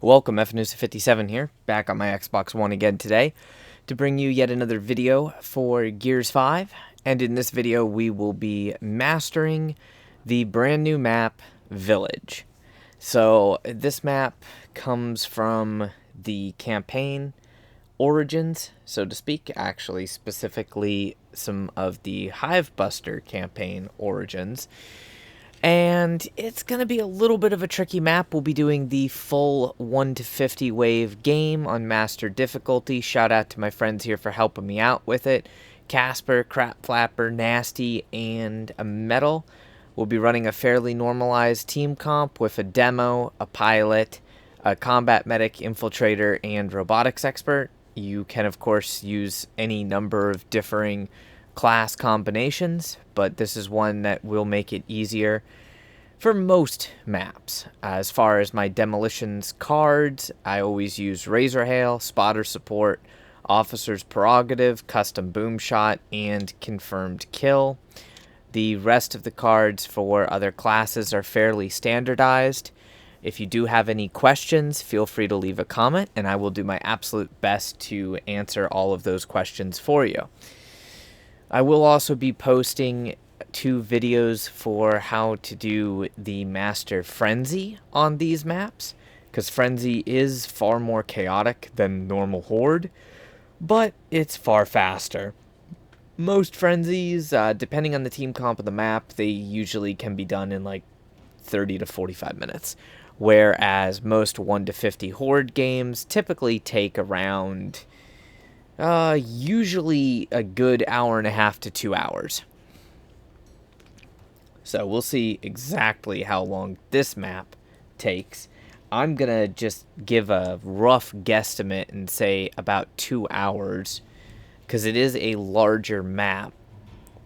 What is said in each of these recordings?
Welcome, FNews57 here, back on my Xbox One again today to bring you yet another video for Gears 5. And in this video, we will be mastering the brand new map, Village. So this map comes from the campaign origins, so to speak, actually specifically some of the Hivebuster campaign origins. And it's going to be a little bit of a tricky map. We'll be doing the full 1 to 50 wave game on master difficulty. Shout out to my friends here for helping me out with it. Casper, Crap Flapper, Nasty, and a Metal. We'll be running a fairly normalized team comp with a demo, a pilot, a combat medic, infiltrator, and robotics expert. You can, of course, use any number of differing class combinations, but this is one that will make it easier for most maps. As far as my demolitions cards, I always use Razor Hail, Spotter Support, Officer's Prerogative, Custom Boom Shot, and Confirmed Kill. The rest of the cards for other classes are fairly standardized. If you do have any questions, feel free to leave a comment, and I will do my absolute best to answer all of those questions for you. I will also be posting 2 videos for how to do the Master Frenzy on these maps, because Frenzy is far more chaotic than normal Horde, but it's far faster. Most Frenzies, depending on the team comp of the map, they usually can be done in like 30 to 45 minutes, whereas most 1 to 50 Horde games typically take around usually a good hour and a half to 2 hours. So we'll see exactly how long this map takes. I'm going to just give a rough guesstimate and say about 2 hours, because it is a larger map.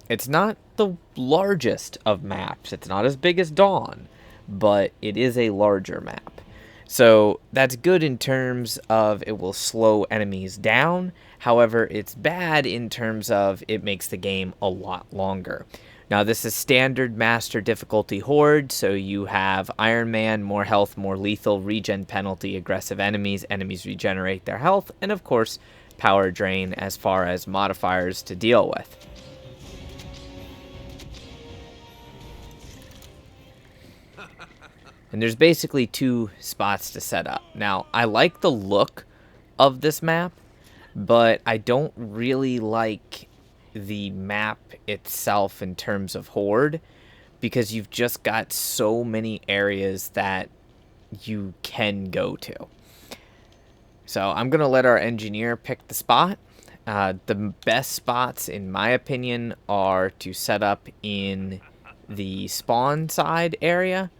It's not the largest of maps. It's not as big as Dawn, but it is a larger map. So that's good in terms of it will slow enemies down. However, it's bad in terms of it makes the game a lot longer. Now, this is standard master difficulty Horde, so you have Iron Man, more health, more lethal, regen penalty, aggressive enemies, enemies regenerate their health, and of course, power drain as far as modifiers to deal with. And there's basically 2 spots to set up. Now, I like the look of this map, but I don't really like the map itself in terms of Horde, because you've just got so many areas that you can go to. So I'm going to let our engineer pick the spot. The best spots, in my opinion, are to set up in the spawn side area,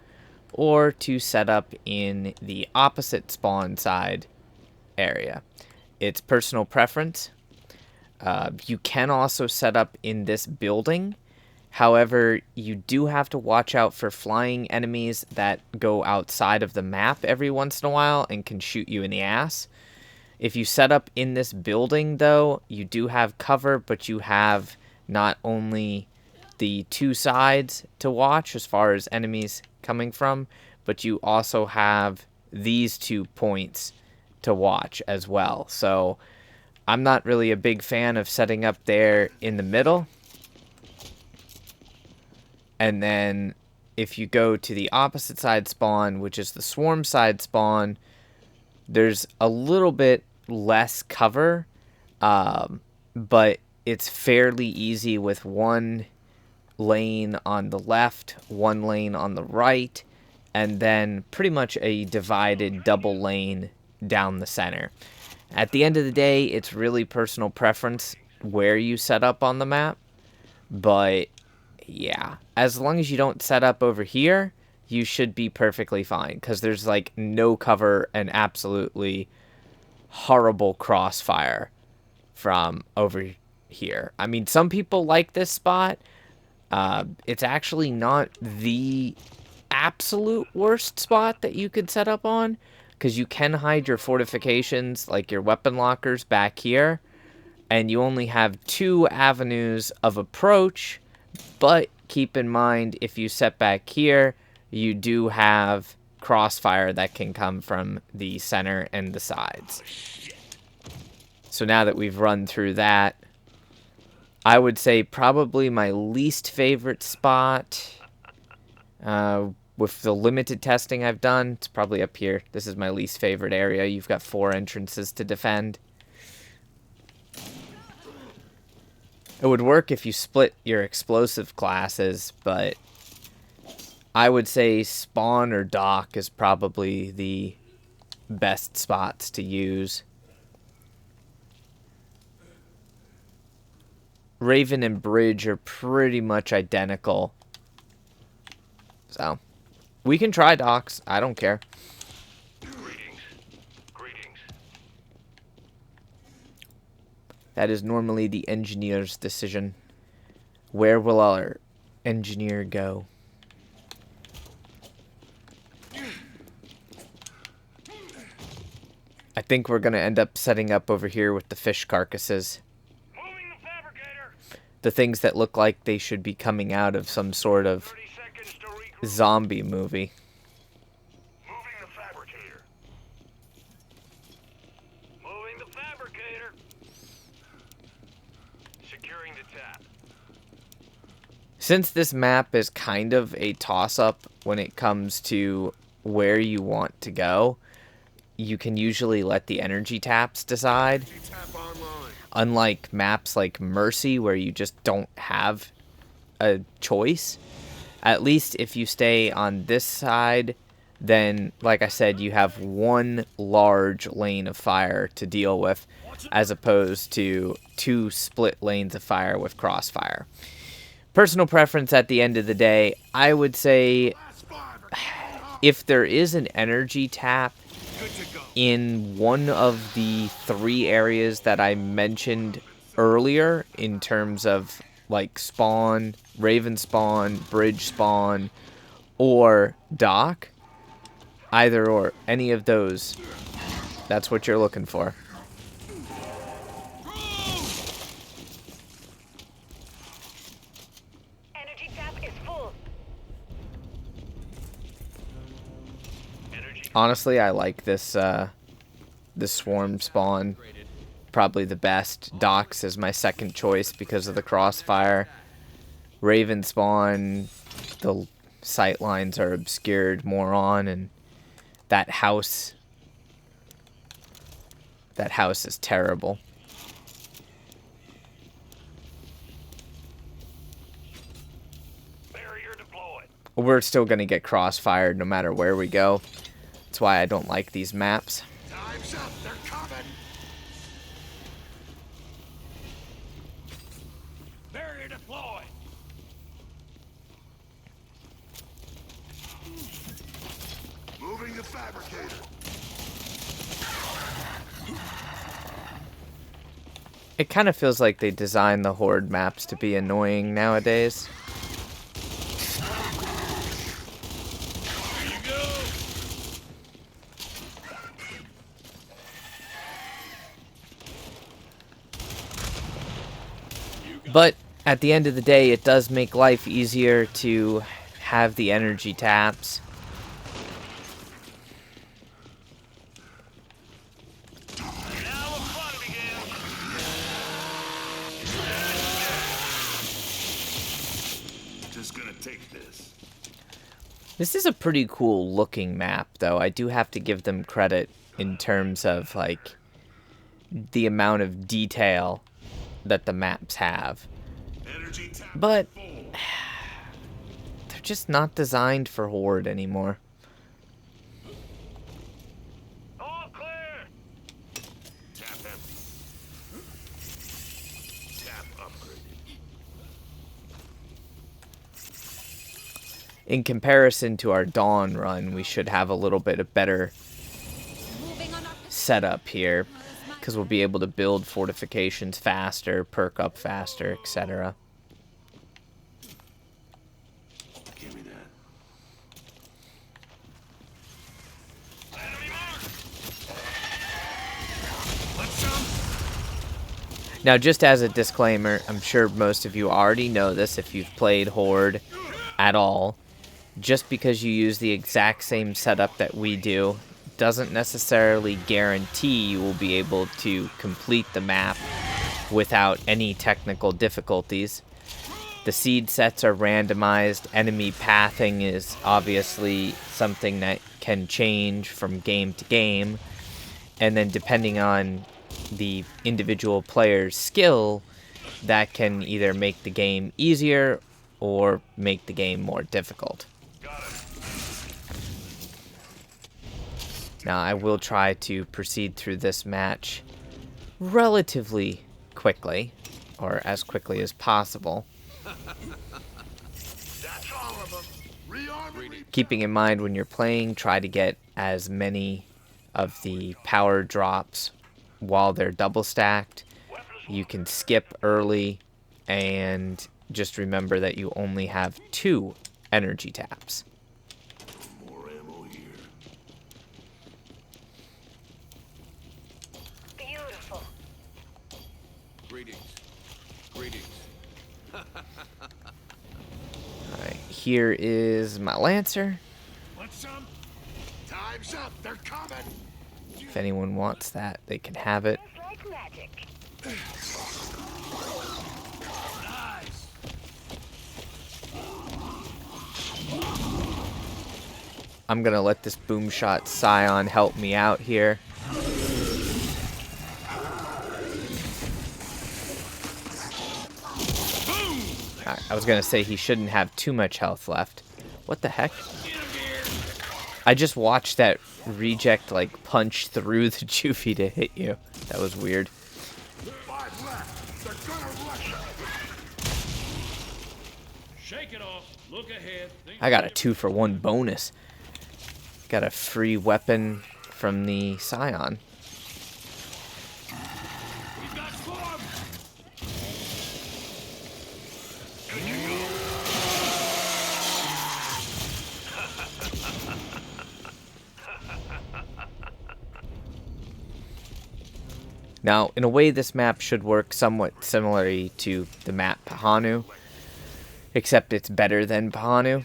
or to set up in the opposite spawn side area. It's personal preference. You can also set up in this building. However, you do have to watch out for flying enemies that go outside of the map every once in a while and can shoot you in the ass. If you set up in this building, though, you do have cover, but you have not only the 2 sides to watch as far as enemies coming from, but you also have these 2 points to watch as well. So I'm not really a big fan of setting up there in the middle. And then if you go to the opposite side spawn, which is the swarm side spawn, there's a little bit less cover, but it's fairly easy with 1 lane on the left, 1 lane on the right, and then pretty much a divided double lane down the center. At the end of the day, it's really personal preference where you set up on the map, but yeah, as long as you don't set up over here, you should be perfectly fine, because there's like no cover and absolutely horrible crossfire from over here. I mean, some people like this spot. It's actually not the absolute worst spot that you could set up on, because you can hide your fortifications, like your weapon lockers, back here, and you only have 2 avenues of approach. But keep in mind, if you set back here, you do have crossfire that can come from the center and the sides. So now that we've run through that, I would say probably my least favorite spot, with the limited testing I've done, it's probably up here. This is my least favorite area. You've got 4 entrances to defend. It would work if you split your explosive classes, but I would say spawn or dock is probably the best spots to use. Raven and Bridge are pretty much identical. So, we can try docks. I don't care. Greetings. Greetings. That is normally the engineer's decision. Where will our engineer go? I think we're going to end up setting up over here with the fish carcasses. Moving the fabricator. The things that look like they should be coming out of some sort of 30 seconds to regroup. zombie movie. Moving the fabricator. Moving the fabricator. Securing the tap. Since this map is kind of a toss-up when it comes to where you want to go, you can usually let the energy taps decide. Unlike maps like Mercy, where you just don't have a choice. At least if you stay on this side, then, like I said, you have one large lane of fire to deal with, as opposed to 2 split lanes of fire with crossfire. Personal preference at the end of the day, I would say if there is an energy tap in one of the 3 areas that I mentioned earlier, in terms of like spawn, Raven spawn, Bridge spawn, or dock, either or, any of those, that's what you're looking for. Energy tap is full. Honestly, I like this this swarm spawn probably the best. Docks is my second choice because of the crossfire. Raven spawn, the sight lines are obscured more on, and that house is terrible. Barrier deployed. We're still going to get crossfired no matter where we go. That's why I don't like these maps. Time's up. They're coming. Barrier deployed. Moving the fabricator. It kind of feels like they designed the Horde maps to be annoying nowadays. Here you go. But at the end of the day, it does make life easier to have the energy taps. Now the fun begins. Just gonna take this. This is a pretty cool looking map, though. I do have to give them credit in terms of, like, the amount of detail that the maps have. Energy tap But full. they're just not designed for Horde anymore. All clear. Tap empty. Tap upgraded. In comparison to our Dawn run, we should have a little bit of better setup here, because we'll be able to build fortifications faster, perk up faster, etc. Give me that. Enemy mark. Let's jump. Now, just as a disclaimer, I'm sure most of you already know this if you've played Horde at all. just because you use the exact same setup that we do doesn't necessarily guarantee you will be able to complete the map without any technical difficulties. The seed sets are randomized. Enemy pathing is obviously something that can change from game to game. And then depending on the individual player's skill, that can either make the game easier or make the game more difficult. Now, I will try to proceed through this match relatively quickly, or as quickly as possible. Keeping in mind when you're playing, try to get as many of the power drops while they're double stacked. You can skip early, and just remember that you only have 2 energy taps. More ammo here. Beautiful. Greetings. Greetings. Alright, here is my Lancer. Want some? Time's up. They're coming. If anyone wants that, they can have it. Just like magic. Nice. I'm gonna let this boom shot Scion help me out here. I was gonna say he shouldn't have too much health left. What the heck? I just watched that reject like punch through the Juvie to hit you. That was weird. 5 left. They're gonna rush us. Shake it off. Look ahead. I got a 2-for-1 bonus. Got a free weapon from the Scion. We've got swarm. Now, in a way, this map should work somewhat similarly to the map Pahanu, except it's better than Pahanu.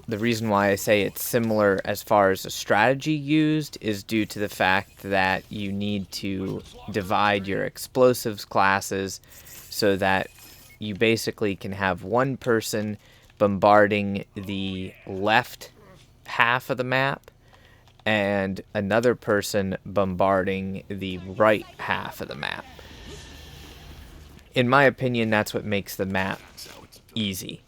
The reason why I say it's similar as far as the strategy used is due to the fact that you need to divide your explosives classes so that you basically can have one person bombarding the left half of the map and another person bombarding the right half of the map. In my opinion, that's what makes the map easy.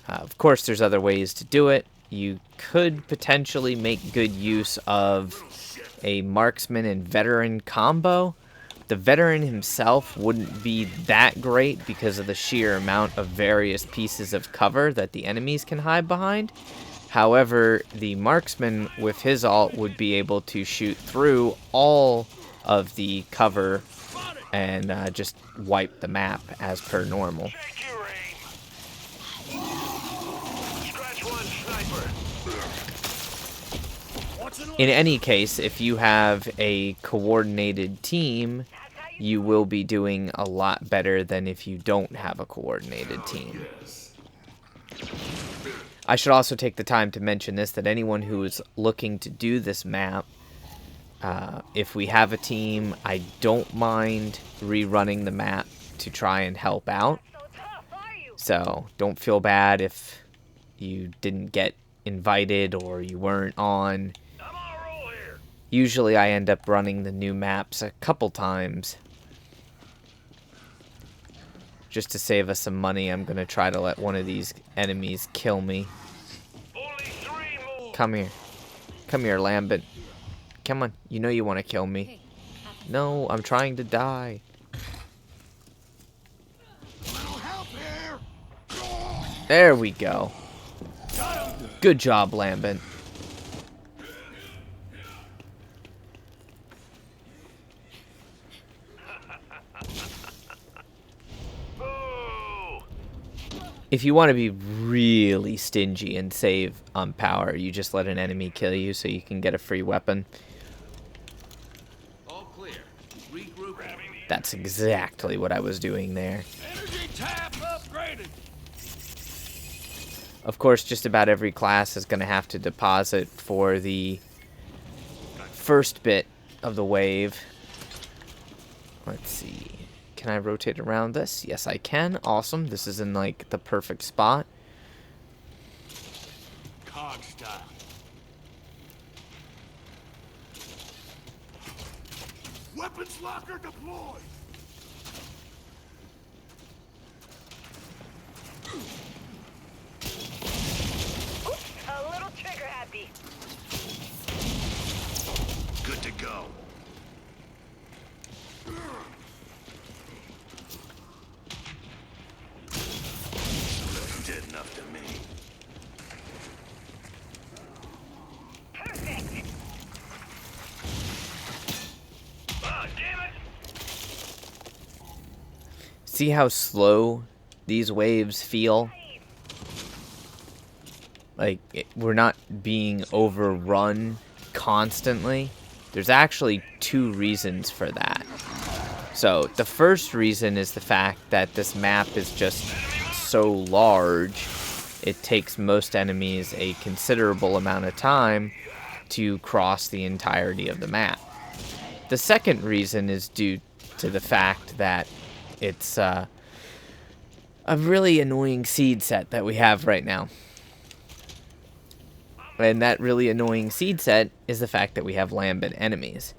Of course, there's other ways to do it. You could potentially make good use of a marksman and veteran combo. The veteran himself wouldn't be that great because of the sheer amount of various pieces of cover that the enemies can hide behind. However, the marksman with his ult would be able to shoot through all of the cover and just wipe the map as per normal. Take your aim. Scratch one, sniper. In any case, if you have a coordinated team, you will be doing a lot better than if you don't have a coordinated team. I should also take the time to mention this, that anyone who is looking to do this map, if we have a team, I don't mind rerunning the map to try and help out. So tough, are you? So don't feel bad if you didn't get invited or you weren't on. I'm on a roll here. Usually I end up running the new maps a couple times. Just to save us some money, I'm going to try to let one of these enemies kill me. Only 3 more. Come here. Come here, Lambent. Come on. You know you want to kill me. No, I'm trying to die. Help here. There we go. Good job, Lambent. Boo. If you want to be really stingy and save on power, you just let an enemy kill you so you can get a free weapon. All clear. Regroup. That's exactly what I was doing there. Energy tap upgraded. Of course, just about every class is going to have to deposit for the first bit of the wave. Let's see. Can I rotate around this? Yes, I can. Awesome. This is in, like, the perfect spot. Cog style. Weapons locker deployed. Oops, a little trigger happy. Good to go. Did enough to me. Perfect. Ah, damn it. See how slow these waves feel? Like, we're not being overrun constantly. There's actually two reasons for that. So, the first reason is the fact that this map is just so large, it takes most enemies a considerable amount of time to cross the entirety of the map. The second reason is due to the fact that it's a really annoying seed set that we have right now. And that really annoying seed set is the fact that we have lambent enemies.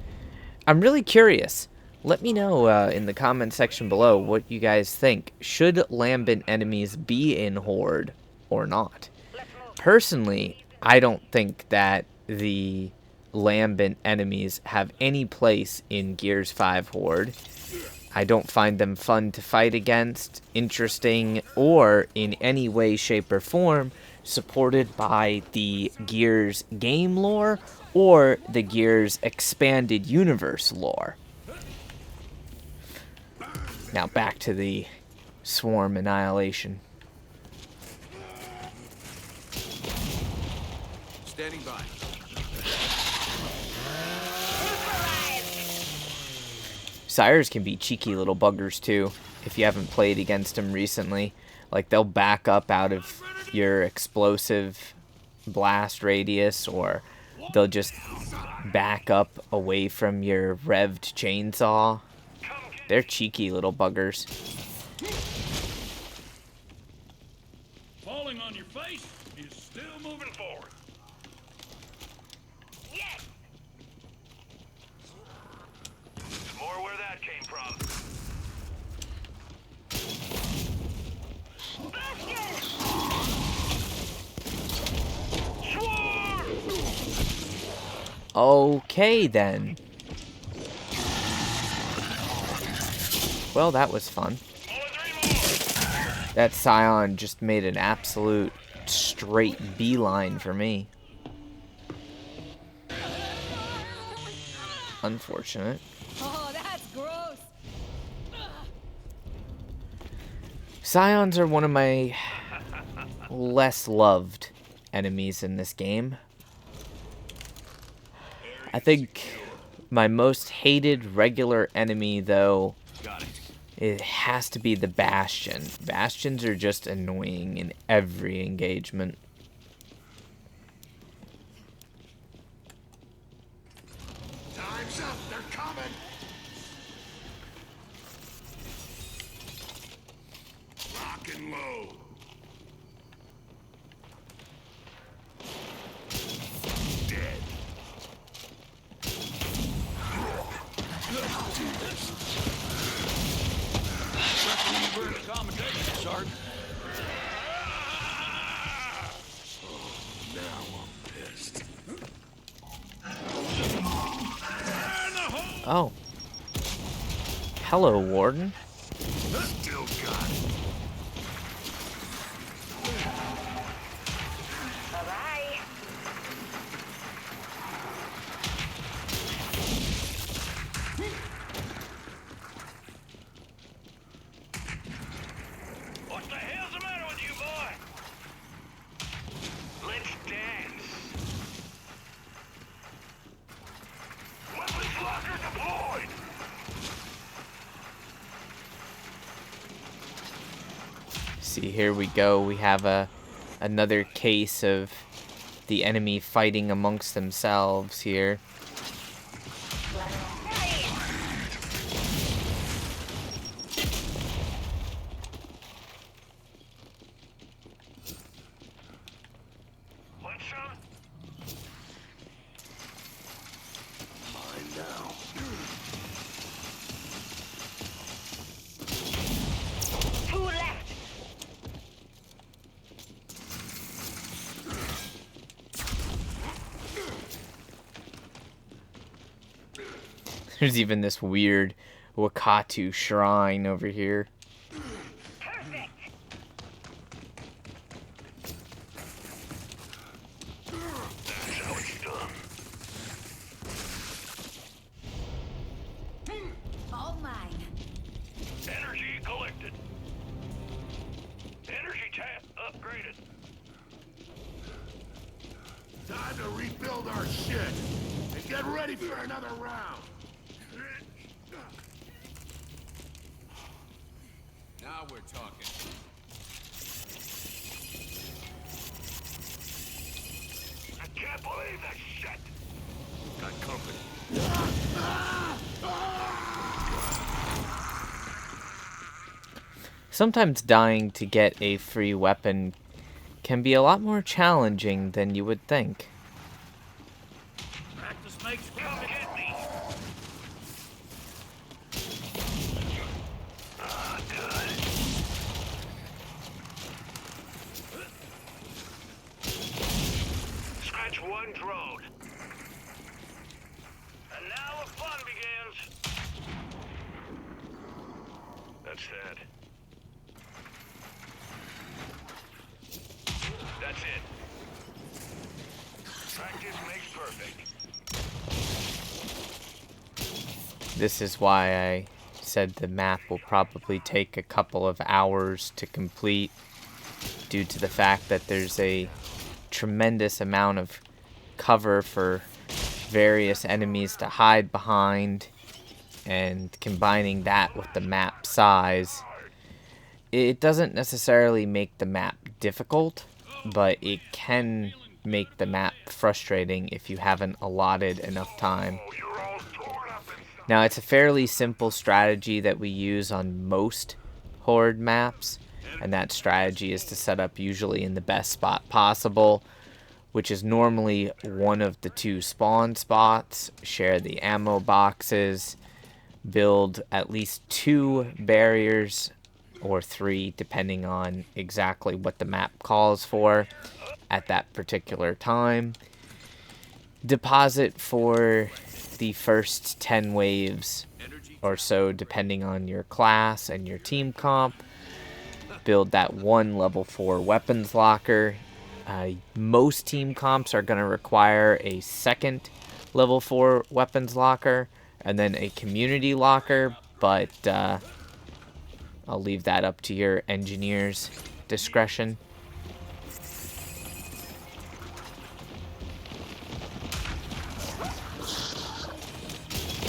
I'm really curious. Let me know in the comment section below what you guys think. Should lambent enemies be in Horde or not? Personally, I don't think that the lambent enemies have any place in Gears 5 Horde. I don't find them fun to fight against, interesting, or in any way, shape, or form supported by the Gears game lore or the Gears expanded universe lore. Now back to the swarm annihilation. Standing by. Sires can be cheeky little buggers too, if you haven't played against them recently. Like, they'll back up out of your explosive blast radius, or they'll just back up away from your revved chainsaw. They're cheeky little buggers. Falling on your face is still moving forward. Yes. More where that came from. Bastion. Okay, then. Well, that was fun. That Scion just made an absolute straight beeline for me. Unfortunate. Oh, that's gross. Scions are one of my less loved enemies in this game. I think my most hated regular enemy, though, Got it. it has to be the Bastion. Bastions are just annoying in every engagement. Time's up. They're coming. Lock and load. Dead. We're in accommodation, Sergeant. Now I'm pissed. Oh. Hello, Warden. Still got it. Bye-bye. What the hell's the matter with you, boy? Let's dance. Weapons locker deployed. See, here we go. We have a another case of the enemy fighting amongst themselves here. Want some? Mine now. Two left. There's even this weird Wakatu shrine over here. Perfect. That's how it's done. All mine. Energy collected. Energy tap upgraded. Time to rebuild our shit and get ready for another round. Now we're talking. I can't believe that shit. Got company. Sometimes dying to get a free weapon can be a lot more challenging than you would think. Practice makes Come get me. Ah, good. Scratch one drone. And now the fun begins. That's that. That's it. Practice makes perfect. This is why I said the map will probably take a couple of hours to complete, due to the fact that there's a tremendous amount of cover for various enemies to hide behind, and combining that with the map size, it doesn't necessarily make the map difficult, but it can make the map frustrating if you haven't allotted enough time. Oh, you're all torn up inside. Now, it's a fairly simple strategy that we use on most Horde maps, and that strategy is to set up usually in the best spot possible, which is normally one of the two spawn spots, share the ammo boxes, build at least 2 barriers, or 3, depending on exactly what the map calls for at that particular time. Deposit for the first 10 waves or so, depending on your class and your team comp. Build that 1 level 4 weapons locker. Most team comps are going to require a second level 4 weapons locker and then a community locker, but I'll leave that up to your engineer's discretion.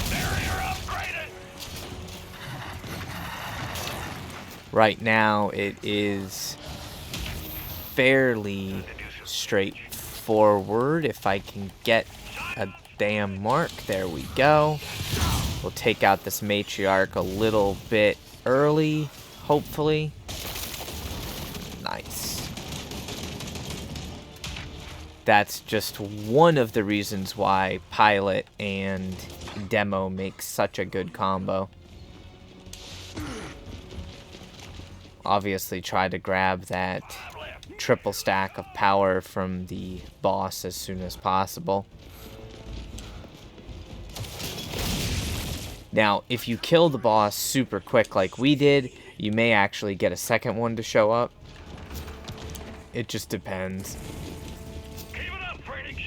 Barrier upgraded. Right now, it is fairly straightforward. If I can get a damn mark, there we go. We'll take out this matriarch a little bit early, hopefully. Nice. That's just one of the reasons why pilot and demo make such a good combo. Obviously try to grab that triple stack of power from the boss as soon as possible. Now, if you kill the boss super quick like we did, you may actually get a second one to show up. It just depends. Keep it up, Phoenix.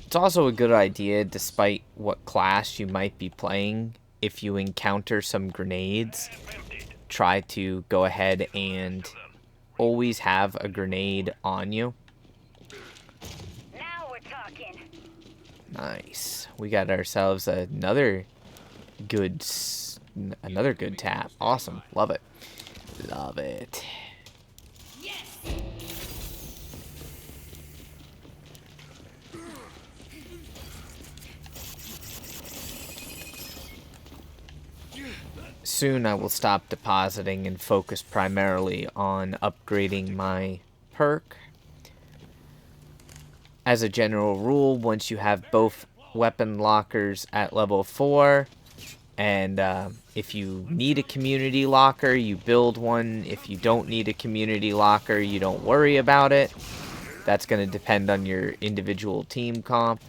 It's also a good idea, despite what class you might be playing, if you encounter some grenades, try to go ahead and always have a grenade on you. Now we're talking. Nice. We got ourselves another good Another good tap. Awesome. Love it. Love it. Soon I will stop depositing and focus primarily on upgrading my perk. As a general rule, once you have both weapon lockers at level 4, and if you need a community locker, you build one. If you don't need a community locker, you don't worry about it. That's going to depend on your individual team comp.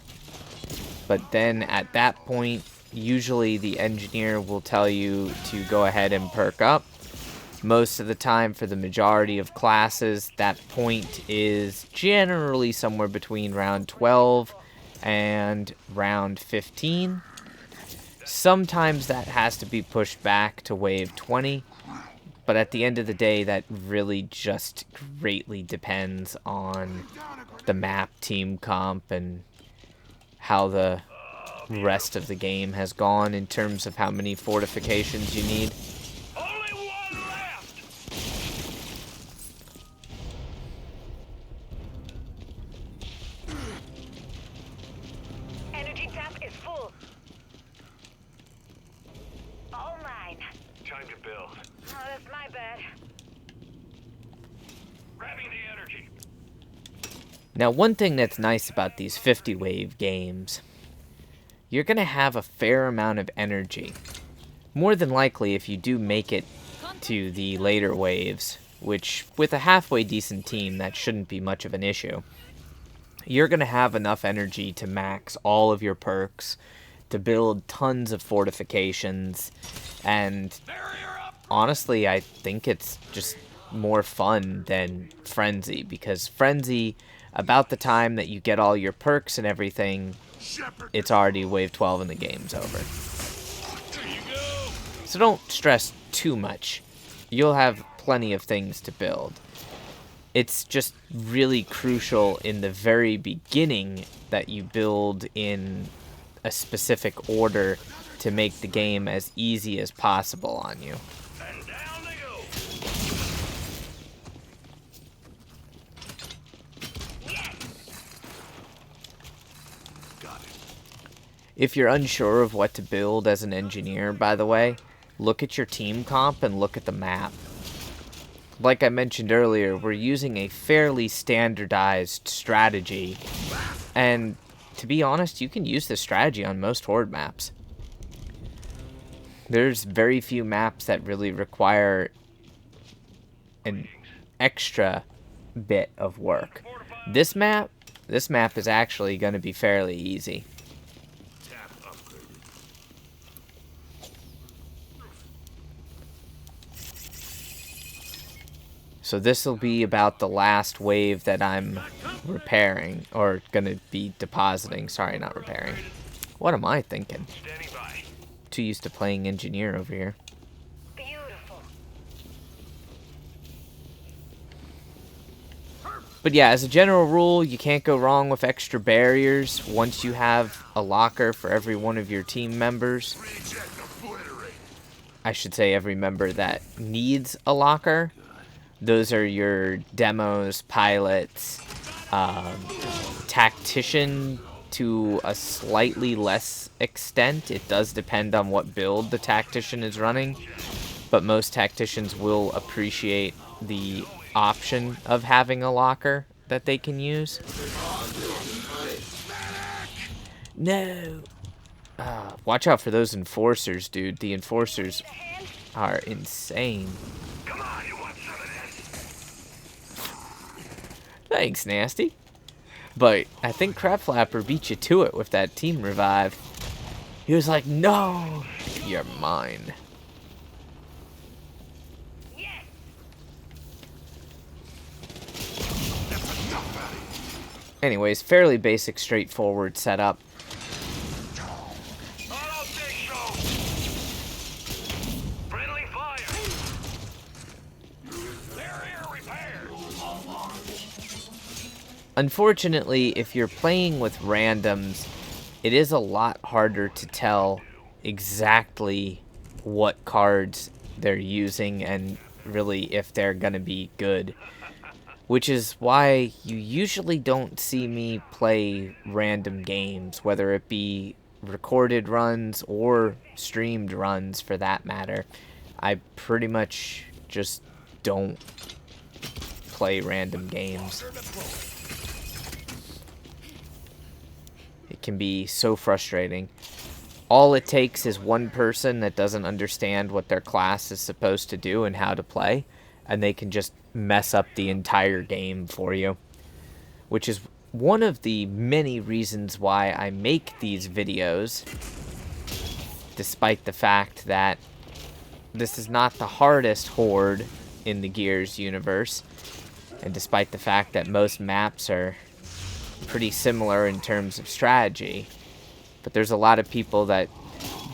But then at that point, usually the engineer will tell you to go ahead and perk up. Most of the time, for the majority of classes, that point is generally somewhere between round 12 and round 15. Sometimes that has to be pushed back to wave 20, but at the end of the day, that really just greatly depends on the map, team comp, and how the rest of the game has gone in terms of how many fortifications you need. Only one left. Energy tap is full. All mine. Time to build. Oh, that's my bad. Grabbing the energy. Now, one thing that's nice about these 50 wave games, you're going to have a fair amount of energy. More than likely, if you do make it to the later waves, which with a halfway decent team, that shouldn't be much of an issue, you're going to have enough energy to max all of your perks, to build tons of fortifications, and honestly, I think it's just more fun than Frenzy, because Frenzy, about the time that you get all your perks and everything, it's already wave 12 and the game's over. So don't stress too much. You'll have plenty of things to build. It's just really crucial in the very beginning that you build in a specific order to make the game as easy as possible on you. And down they go. Got it. If you're unsure of what to build as an engineer, by the way, look at your team comp and look at the map. Like I mentioned earlier, we're using a fairly standardized strategy, and to be honest, you can use this strategy on most Horde maps. There's very few maps that really require an extra bit of work. This map is actually going to be fairly easy. Tap upgraded. So this will be about the last wave that I'm repairing, or gonna be depositing. Sorry, not repairing. What am I thinking? Standing by. Too used to playing engineer over here. Beautiful. But yeah, as a general rule, you can't go wrong with extra barriers once you have a locker for every one of your team members. Reject obliterate. I should say every member that needs a locker. Those are your demos, pilots, tactician to a slightly less extent. It does depend on what build the tactician is running, but most tacticians will appreciate the option of having a locker that they can use. No! Watch out for those enforcers, dude. The enforcers are insane. Come on, you want some of this? Thanks, Nasty. But I think Crab Flapper beat you to it with that team revive. He was like, no, you're mine. Yes. Anyways, fairly basic, straightforward setup. I don't think so. Friendly fire. Barrier repaired. Unfortunately, if you're playing with randoms, it is a lot harder to tell exactly what cards they're using and really if they're gonna be good. Which is why you usually don't see me play random games, whether it be recorded runs or streamed runs for that matter. I pretty much just don't play random games. It can be so frustrating. All it takes is one person that doesn't understand what their class is supposed to do and how to play, and they can just mess up the entire game for you. Which is one of the many reasons why I make these videos, despite the fact that this is not the hardest Horde in the Gears universe, and despite the fact that most maps are pretty similar in terms of strategy. But there's a lot of people that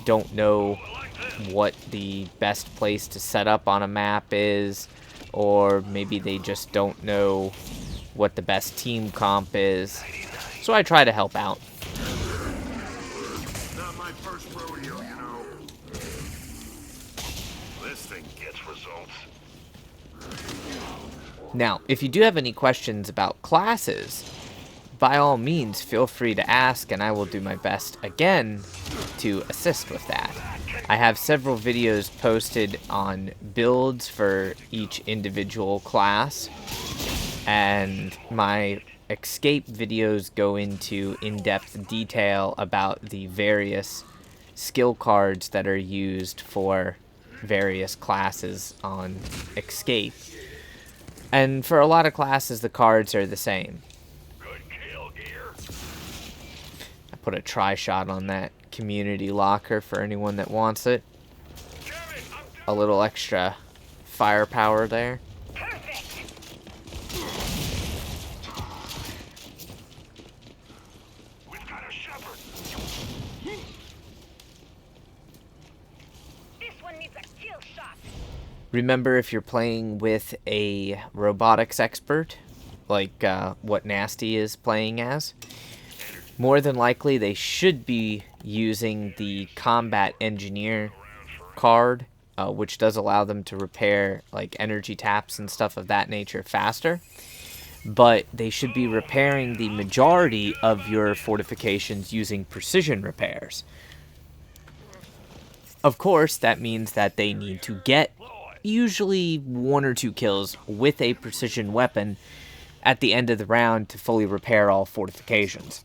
don't know what the best place to set up on a map is, or maybe they just don't know what the best team comp is. So I try to help out. Not my first rodeo, you know. This thing gets results. Now, if you do have any questions about classes, by all means, feel free to ask, and I will do my best again to assist with that. I have several videos posted on builds for each individual class, and my escape videos go into in-depth detail about the various skill cards that are used for various classes on escape. And for a lot of classes, the cards are the same. I put a tri-shot on that community locker for anyone that wants it. A little extra firepower there. Perfect. We've got a shepherd. This one needs a kill shot. Remember, if you're playing with a robotics expert, like what Nasty is playing as, more than likely they should be using the combat engineer card, which does allow them to repair like energy taps and stuff of that nature faster. But they should be repairing the majority of your fortifications using precision repairs. Of course, that means that they need to get usually 1 or 2 kills with a precision weapon at the end of the round to fully repair all fortifications.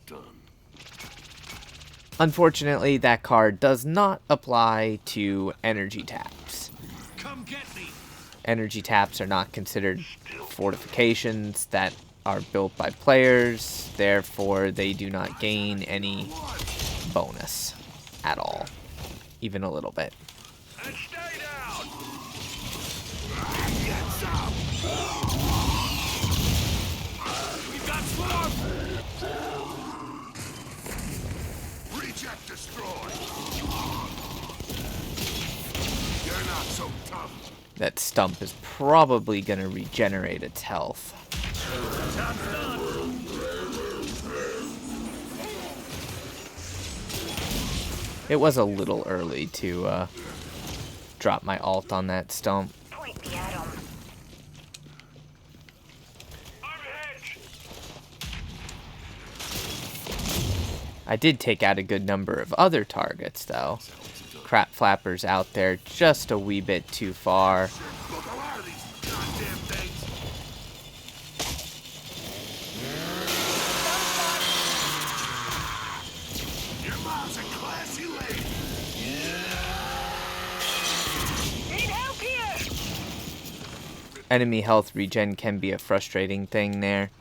Unfortunately, that card does not apply to energy taps. Come get me. Energy taps are not considered fortifications that are built by players, therefore they do not gain any bonus at all, even a little bit. And stay down. We've got swarm. Reject destroy. You're not so tough. That stump is probably going to regenerate its health. It was a little early to drop my ult on that stump. Point me at 'em. I did take out a good number of other targets, though. Crap flappers out there just a wee bit too far. Look, a lot of these goddamn things. Your mom's a classy lady. Need help here. Enemy health regen can be a frustrating thing there.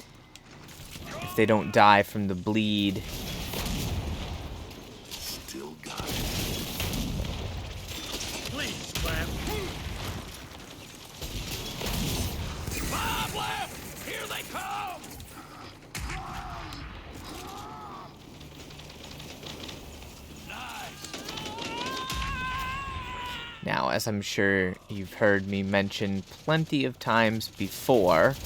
If they don't die from the bleed. Still got it. Please, Clem. Bob left. Here they come. Now, as I'm sure you've heard me mention plenty of times before,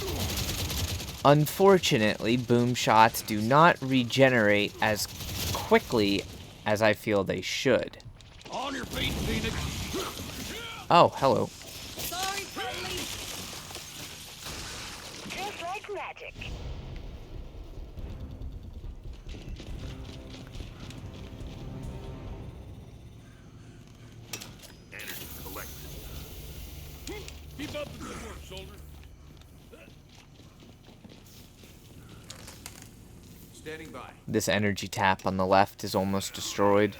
unfortunately, boom shots do not regenerate as quickly as I feel they should. On your feet, Phoenix. Oh, hello. Sorry, friendly. Just like magic. Energy collected. Keep up the good work, soldier. Standing by. This energy tap on the left is almost destroyed.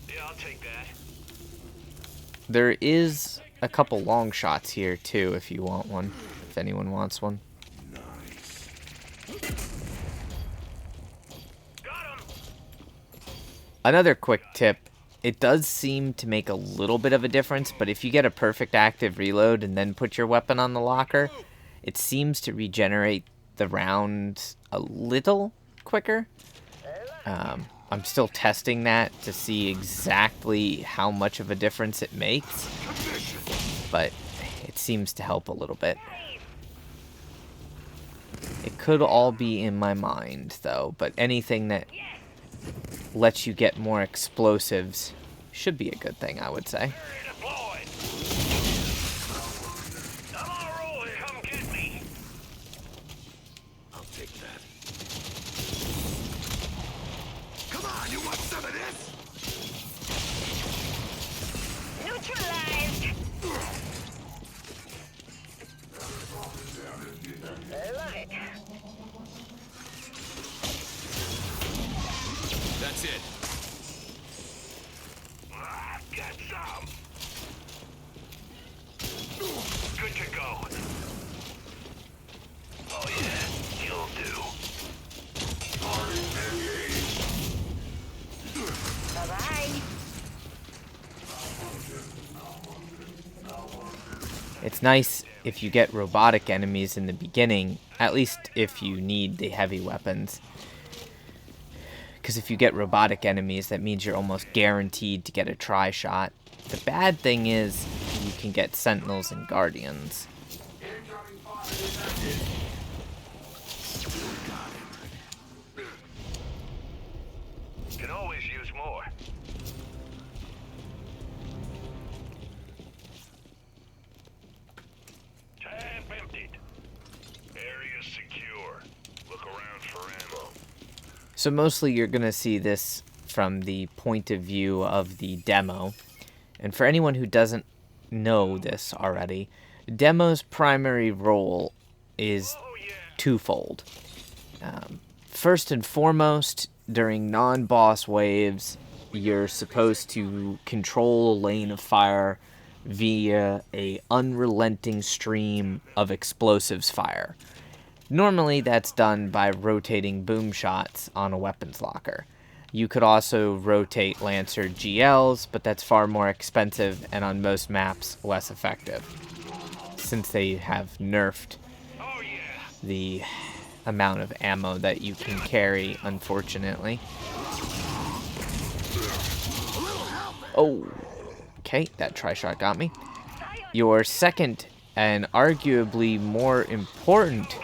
Yeah, I'll take that. There is a couple long shots here, too, if you want one. If anyone wants one. Got him. Another quick tip. It does seem to make a little bit of a difference, but if you get a perfect active reload and then put your weapon on the locker, it seems to regenerate the rounds a little quicker. I'm still testing that to see exactly how much of a difference it makes, but it seems to help a little bit. It could all be in my mind, though, but anything that lets you get more explosives should be a good thing, I would say. Deployed. I'm on a roll here. Come get me. I'll take that. Come on, you want some of this? Neutralized. I love it. That's it. Get some. Good to go. Oh yeah, you'll do. Bye-bye. It's nice if you get robotic enemies in the beginning, at least if you need the heavy weapons. Because if you get robotic enemies, that means you're almost guaranteed to get a tri-shot. The bad thing is, you can get sentinels and guardians. Can always use more. Tap emptied. Area secure. Look around for ammo. So mostly you're going to see this from the point of view of the demo. And for anyone who doesn't know this already, demo's primary role is twofold. First and foremost, during non-boss waves, you're supposed to control a lane of fire via a unrelenting stream of explosives fire. Normally that's done by rotating boom shots on a weapons locker. You could also rotate Lancer GLs, but that's far more expensive and on most maps less effective, since they have nerfed the amount of ammo that you can carry, unfortunately. Oh, okay, that tri-shot got me. Your second and arguably more important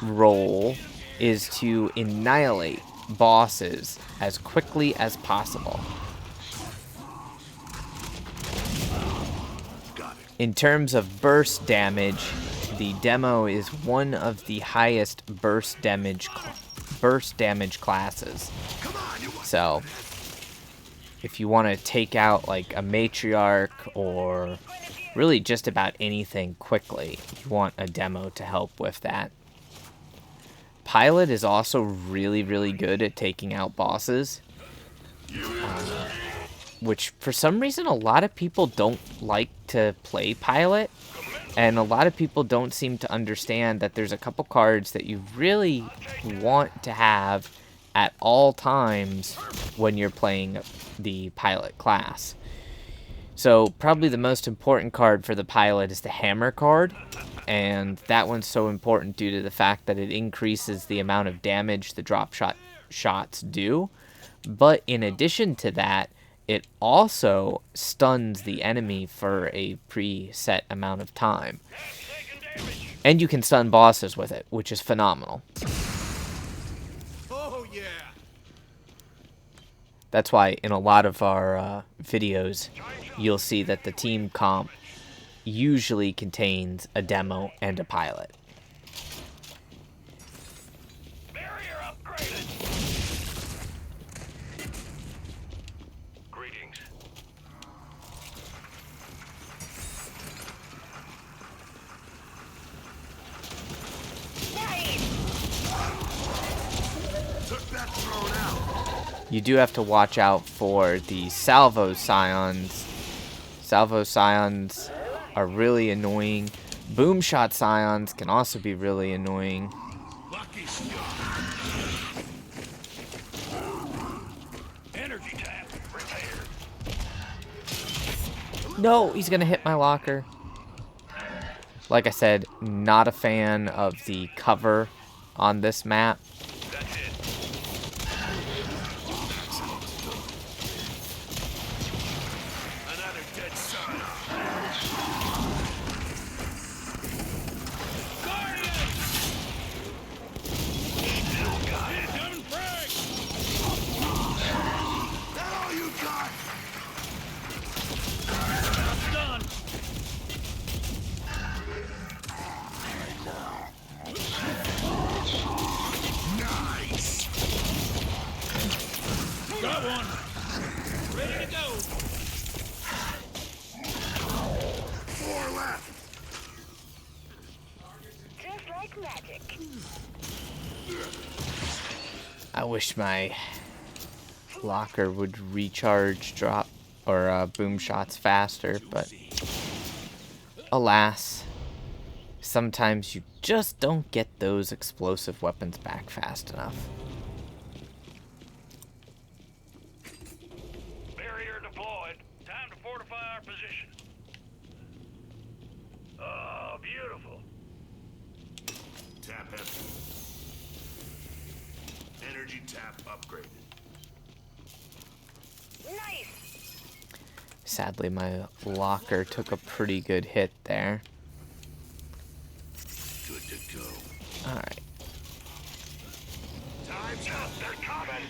role is to annihilate bosses as quickly as possible. In terms of burst damage, the demo is one of the highest burst damage classes. So, if you want to take out like a matriarch or really just about anything quickly, you want a demo to help with that. Pilot is also really, really good at taking out bosses, which for some reason a lot of people don't like to play Pilot, and a lot of people don't seem to understand that there's a couple cards that you really want to have at all times when you're playing the Pilot class. So probably the most important card for the Pilot is the Hammer card, and that one's so important due to the fact that it increases the amount of damage the drop shots do. But in addition to that, it also stuns the enemy for a preset amount of time. And you can stun bosses with it, which is phenomenal. Oh yeah. That's why in a lot of our videos, you'll see that the team comp usually contains a demo and a pilot. Barrier upgraded. Greetings. Nice. Took that throne out. You do have to watch out for the salvo scions. Salvo scions are really annoying. Boom shot scions can also be really annoying. Lucky shot. Energy tap repaired. No, he's gonna hit my locker. Like I said, not a fan of the cover on this map. That's it. Another dead son. That all you got? Nice. Got one. Ready to go. 4 left. Just like magic. I wish my locker would recharge drop or boom shots faster, but alas, sometimes you just don't get those explosive weapons back fast enough. Barrier deployed. Time to fortify our position. Oh, beautiful. Tap empty. Energy tap upgraded. Nice. Sadly, my locker took a pretty good hit there. Good to go. Alright. Time's up. They're coming.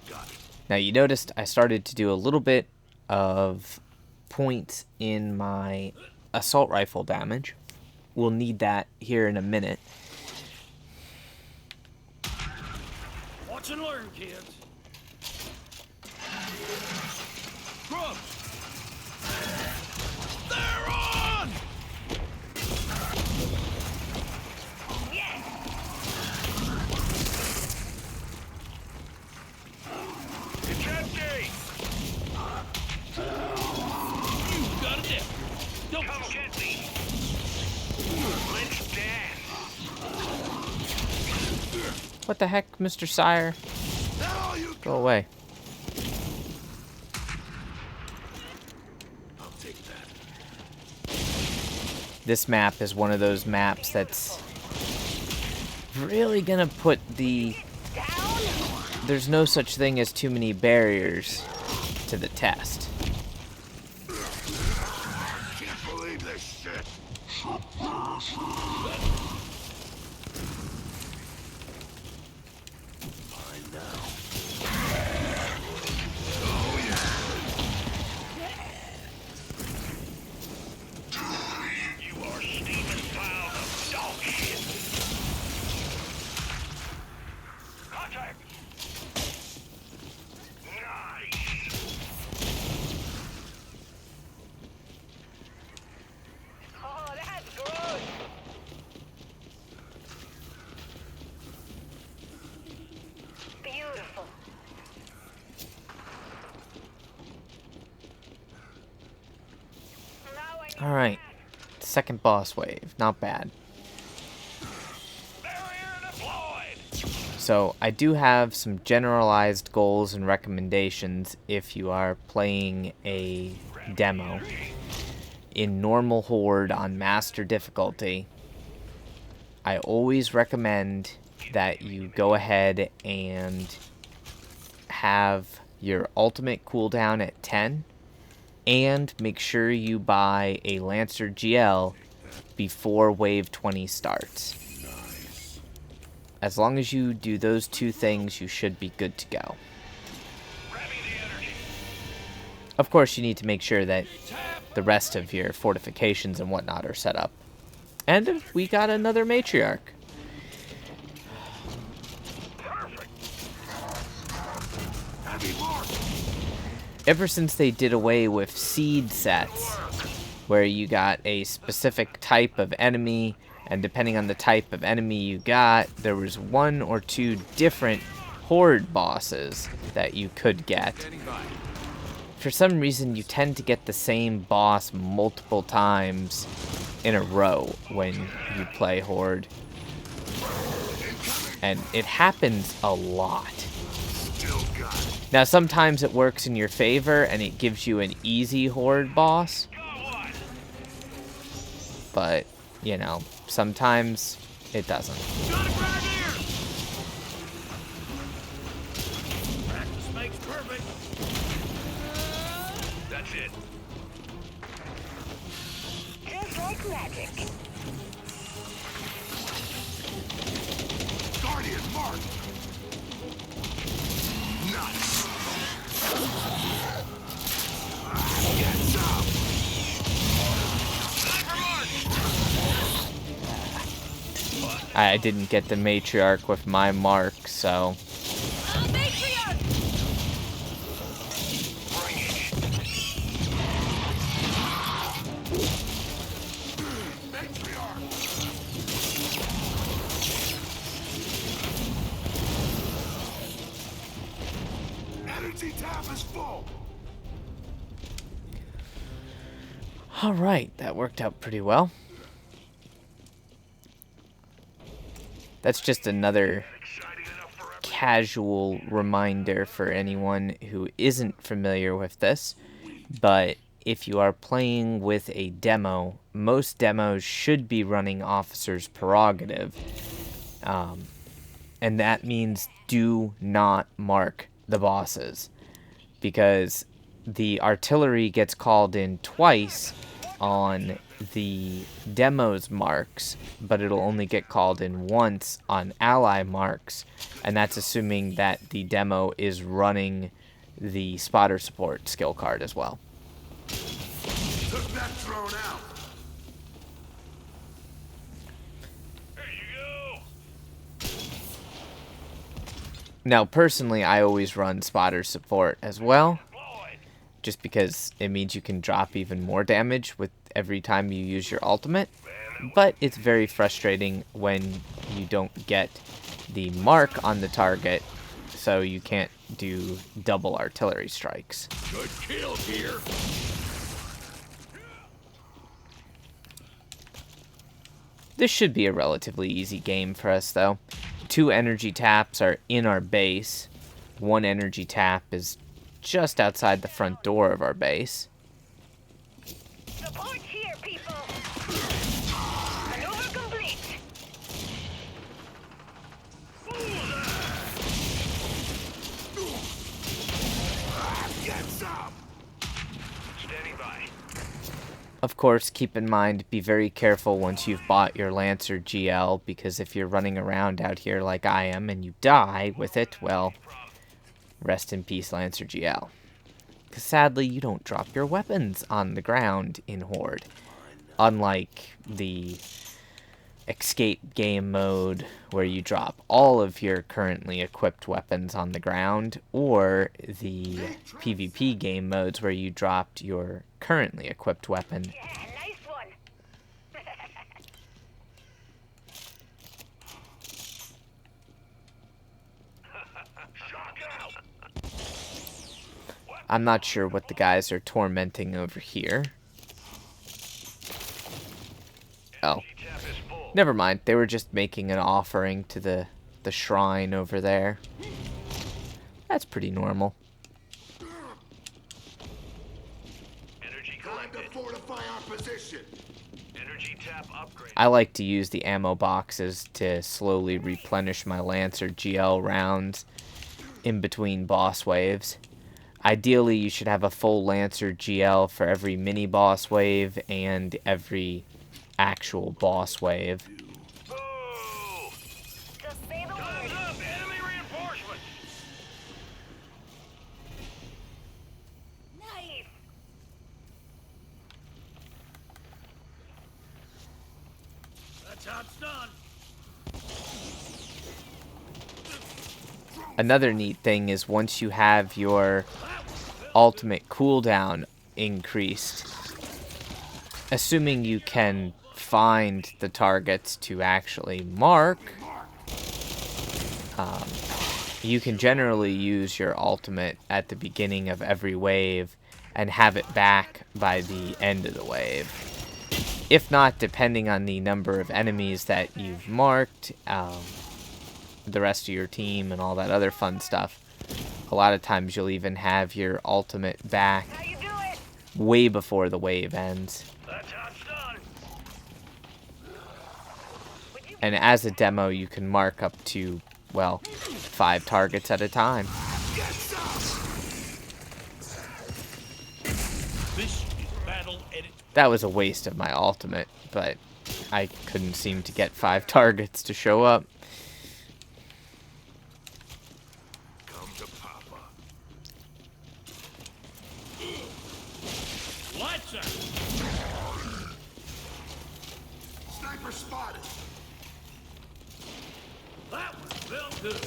Got it. Now you noticed I started to do a little bit of points in my assault rifle damage. We'll need that here in a minute. Watch and learn, kids. Grubs! They're on! Yes. It's empty! You got it there. Don't come get me. Let's dance. What the heck, Mr. Sire? That all you Go away. I'll take that. This map is one of those maps that's really gonna put the... Down. There's no such thing as too many barriers to the test. Can't believe this shit. Fine now. Oh yeah. You are steaming piles of dog shit. Contact! Nice! Oh, that's gross. Beautiful. Now I need Alright, second boss wave. Not bad. Barrier deployed! So I do have some generalized goals and recommendations if you are playing a demo. In normal Horde on master difficulty, I always recommend that you go ahead and have your ultimate cooldown at 10 and make sure you buy a Lancer GL before wave 20 starts. Nice. As long as you do those two things, you should be good to go. Of course, you need to make sure that the rest of your fortifications and whatnot are set up. And we got another matriarch. Heavy mark. Ever since they did away with seed sets, where you got a specific type of enemy, and depending on the type of enemy you got, there was 1 or 2 different Horde bosses that you could get. For some reason, you tend to get the same boss multiple times in a row when you play Horde. And it happens a lot. Still got it. Now, sometimes it works in your favor, and it gives you an easy Horde boss. But, you know, sometimes it doesn't. Got it right here! Practice makes perfect. That's it. Just like magic. Guardian mark. Nuts. Get some. I didn't get the matriarch with my mark, so... Matriarch! Energy tap is full. Alright, that worked out pretty well. That's just another casual reminder for anyone who isn't familiar with this. But if you are playing with a demo, most demos should be running Officer's Prerogative. And that means do not mark the bosses, because the artillery gets called in twice on the demo's marks, but it'll only get called in once on ally marks, and that's assuming that the demo is running the spotter support skill card as well. Took that thrown out. There you go. Now, personally, I always run spotter support as well, Deployed. just because it means you can drop even more damage with every time you use your ultimate, but it's very frustrating when you don't get the mark on the target, so you can't do double artillery strikes. Good kill here. This should be a relatively easy game for us, though. 2 energy taps are in our base. 1 energy tap is just outside the front door of our base. Support here, people. Maneuver complete. Get some. Standing by. Of course, keep in mind, be very careful once you've bought your Lancer GL, because if you're running around out here like I am and you die with it, well, rest in peace, Lancer GL. Because sadly, you don't drop your weapons on the ground in Horde. Unlike the escape game mode, where you drop all of your currently equipped weapons on the ground, or the PvP game modes where you dropped your currently equipped weapon. Yeah, nice one. Shock out. I'm not sure what the guys are tormenting over here. Oh, Tap is full. never mind. They were just making an offering to the shrine over there. That's pretty normal. Energy Time to collected. fortify our position. Energy tap upgrade. I like to use the ammo boxes to slowly replenish my Lancer GL rounds in between boss waves. Ideally, you should have a full Lancer GL for every mini boss wave and every actual boss wave. Boo! Just say the Time's word. up. Enemy reinforcements. Nice. That's how it's done. Another neat thing is once you have your ultimate cooldown increased, assuming you can find the targets to actually mark, you can generally use your ultimate at the beginning of every wave and have it back by the end of the wave. If not, depending on the number of enemies that you've marked, the rest of your team and all that other fun stuff, a lot of times you'll even have your ultimate back How you do it? way before the wave ends. That's how it's done. And as a demo, you can mark up to, well, 5 targets at a time. This is battle edit. That was a waste of my ultimate, but I couldn't seem to get 5 targets to show up. Come to Papa. Lights out. Sniper spotted. That one felt good.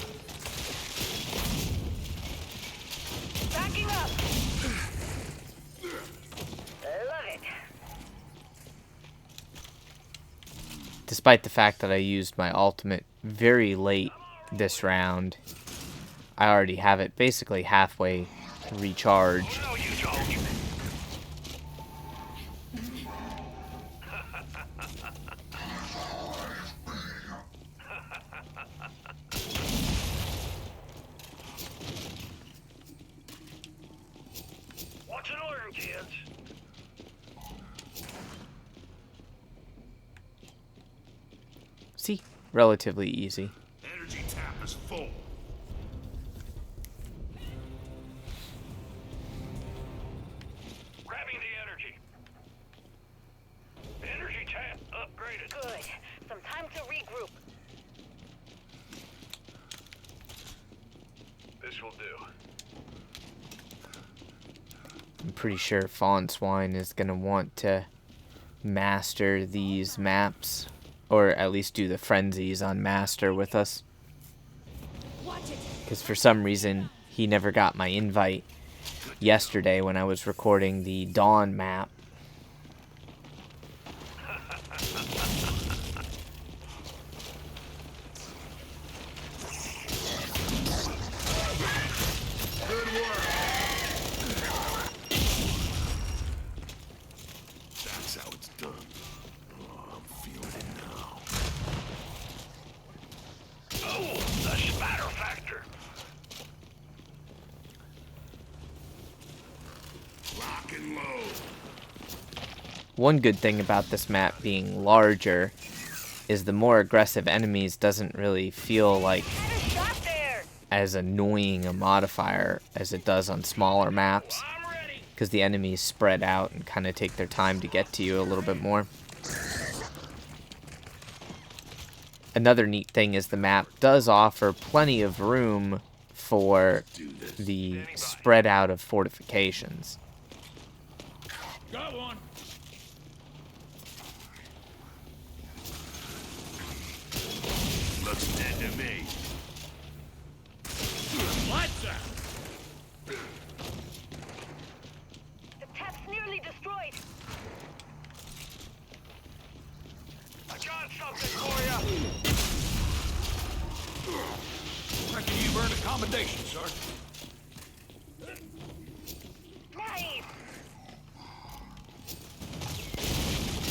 Backing up. Love it. Despite the fact that I used my ultimate very late this round, I already have it basically halfway recharged. No, you don't. Watch and learn, kids. See? Relatively easy. Energy tap is full. Grabbing the energy. Energy tap upgraded. Good. Some time to regroup. This will do. I'm pretty sure Fawn Swine is going to want to master these maps, or at least do the frenzies on master with us. Watch it. Because for some reason, he never got my invite yesterday when I was recording the Dawn map. Good work. That's how it's done. Oh, I'm feeling it now. Oh, the spatter factor. Lock and load. One good thing about this map being larger is the more aggressive enemies doesn't really feel like Had a shot there. as annoying a modifier as it does on smaller maps, I'm ready. because the enemies spread out and kind of take their time to get to you a little bit more. Another neat thing is the map does offer plenty of room for the spread out of fortifications. Got one. Looks dead to me. Lights out. The tap's nearly destroyed. I got something for you. Reckon you've earned a commendation, Sergeant. Nice.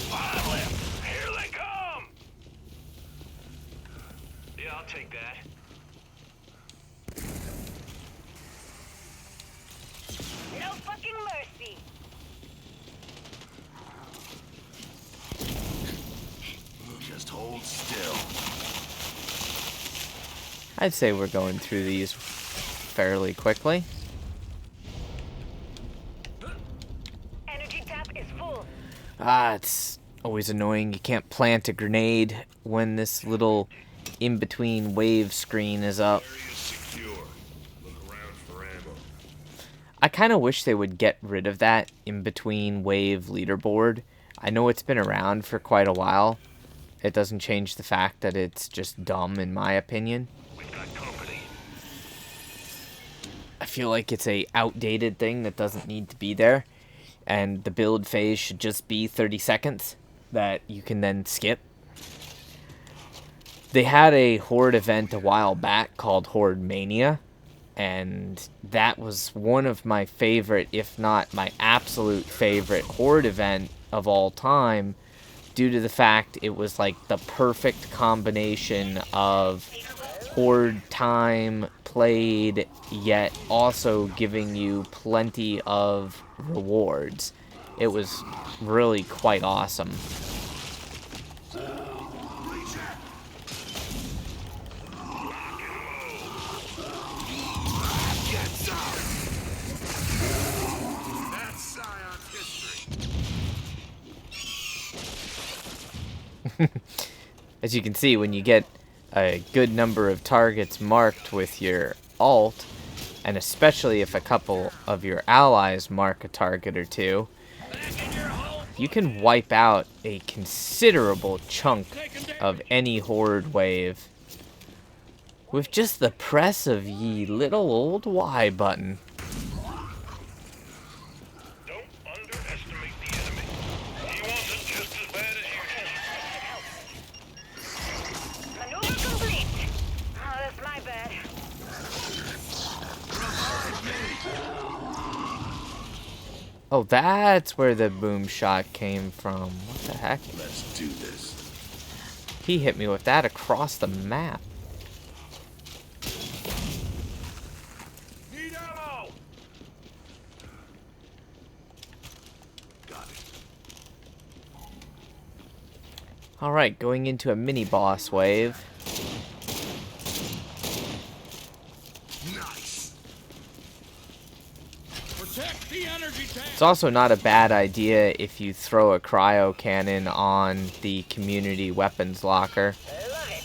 5 left. Here they come. Yeah, I'll take that. No fucking mercy. Just hold still. I'd say we're going through these fairly quickly. Energy tap is full. It's always annoying. You can't plant a grenade when this little in-between wave screen is up. Area secure. Look around for ammo. I kind of wish they would get rid of that in-between wave leaderboard. I know it's been around for quite a while. it doesn't change the fact that it's just dumb, in my opinion. We've got company. I feel like it's a outdated thing that doesn't need to be there, and the build phase should just be 30 seconds that you can then skip. They had a Horde event a while back called Horde Mania, and that was one of my favorite, if not my absolute favorite Horde event of all time, due to the fact it was like the perfect combination of Horde time played, yet also giving you plenty of rewards. It was really quite awesome. Get some! That's Scion's history. As you can see, when you get a good number of targets marked with your alt, and especially if a couple of your allies mark a target or two, you can wipe out a considerable chunk of any Horde wave with just the press of ye little old Y button. Don't underestimate the enemy. He wants it just as bad as you. Maneuver complete. Oh, that's my bad. Oh, that's where the boom shot came from. What the heck? Let's do this. He hit me with that across the map. Need ammo! Got it. Alright, going into a mini boss wave. Nice. Protect the energy tank. It's also not a bad idea if you throw a cryo cannon on the community weapons locker. I love it.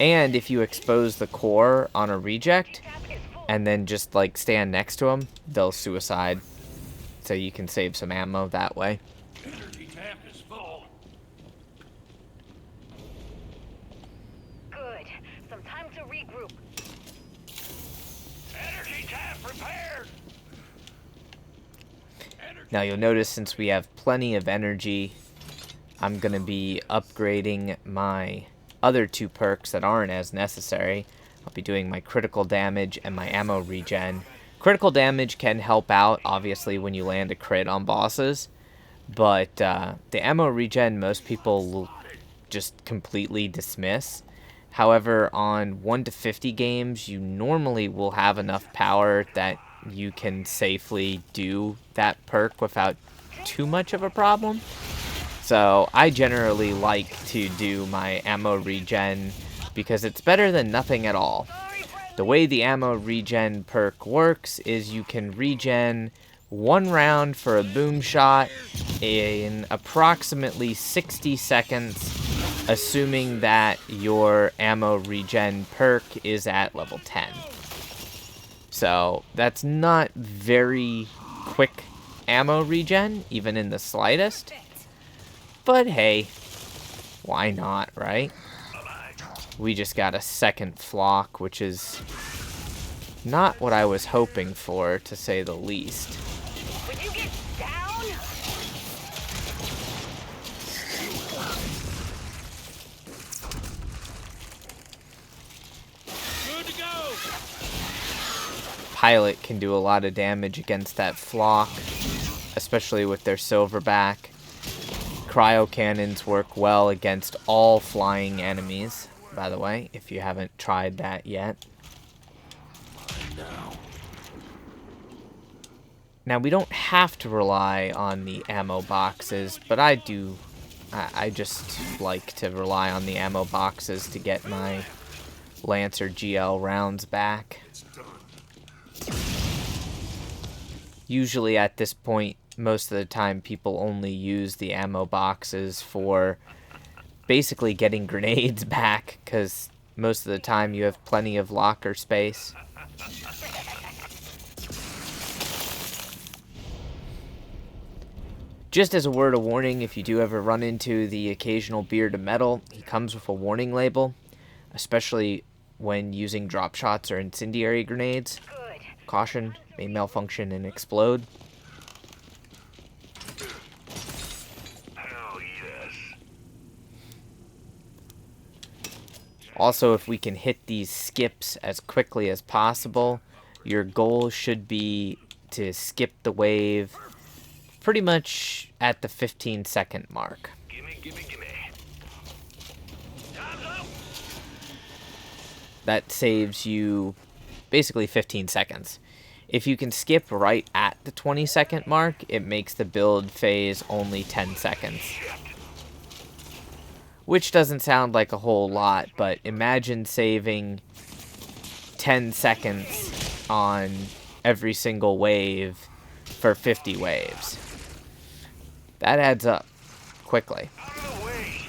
And if you expose the core on a reject, Tap is full. and then just like stand next to them, they'll suicide. So you can save some ammo that way. Energy tap is full. Good. Some time to regroup. Energy tap repaired. Now you'll notice since we have plenty of energy, I'm going to be upgrading my other two perks that aren't as necessary. I'll be doing my critical damage and my ammo regen. Critical damage can help out, obviously, when you land a crit on bosses. But the ammo regen, most people will just completely dismiss. However, on 1 to 50 games, you normally will have enough power that you can safely do that perk without too much of a problem. So I generally like to do my ammo regen because it's better than nothing at all. The way the ammo regen perk works is you can regen 1 round for a boom shot in approximately 60 seconds, assuming that your ammo regen perk is at level 10. So that's not very quick ammo regen, even in the slightest. But hey, why not, right? We just got a second flock, which is not what I was hoping for, to say the least. Would you get down? Good to go. Pilot can do a lot of damage against that flock, especially with their silverback. Cryo cannons work well against all flying enemies, by the way, if you haven't tried that yet. Now, we don't have to rely on the ammo boxes, but I do. I just like to rely on the ammo boxes to get my Lancer GL rounds back. Usually at this point, most of the time, people only use the ammo boxes for basically getting grenades back, because most of the time you have plenty of locker space. Just as a word of warning, if you do ever run into the occasional beard of metal, he comes with a warning label, especially when using drop shots or incendiary grenades. Good. Caution, may malfunction and explode. Hell yes. Also, if we can hit these skips as quickly as possible, your goal should be to skip the wave pretty much at the 15-second mark. Gimme. Time's up. That saves you basically 15 seconds. If you can skip right at the 20-second mark, it makes the build phase only 10 seconds. Which doesn't sound like a whole lot, but imagine saving 10 seconds on every single wave for 50 waves. That adds up quickly. Out of the way.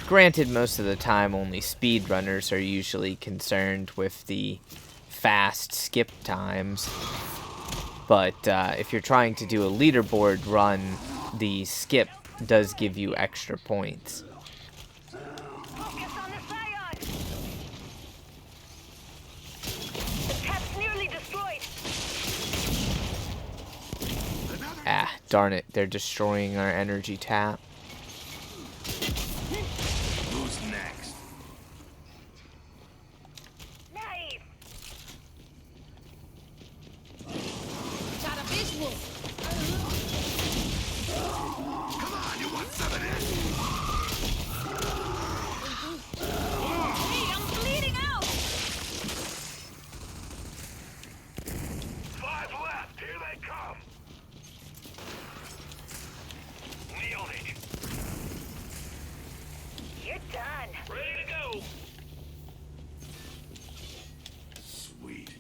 Granted, most of the time only speedrunners are usually concerned with the fast skip times. But if you're trying to do a leaderboard run, the skip does give you extra points. Focus on the Scion. The tap's nearly destroyed. Ah, darn it, they're destroying our energy tap. Who's next? Nice. Got a visual. Come on, you want some of this? Hey, I'm bleeding out. 5 left. Here they come. Nailed it. You're done. Ready to go. Sweet.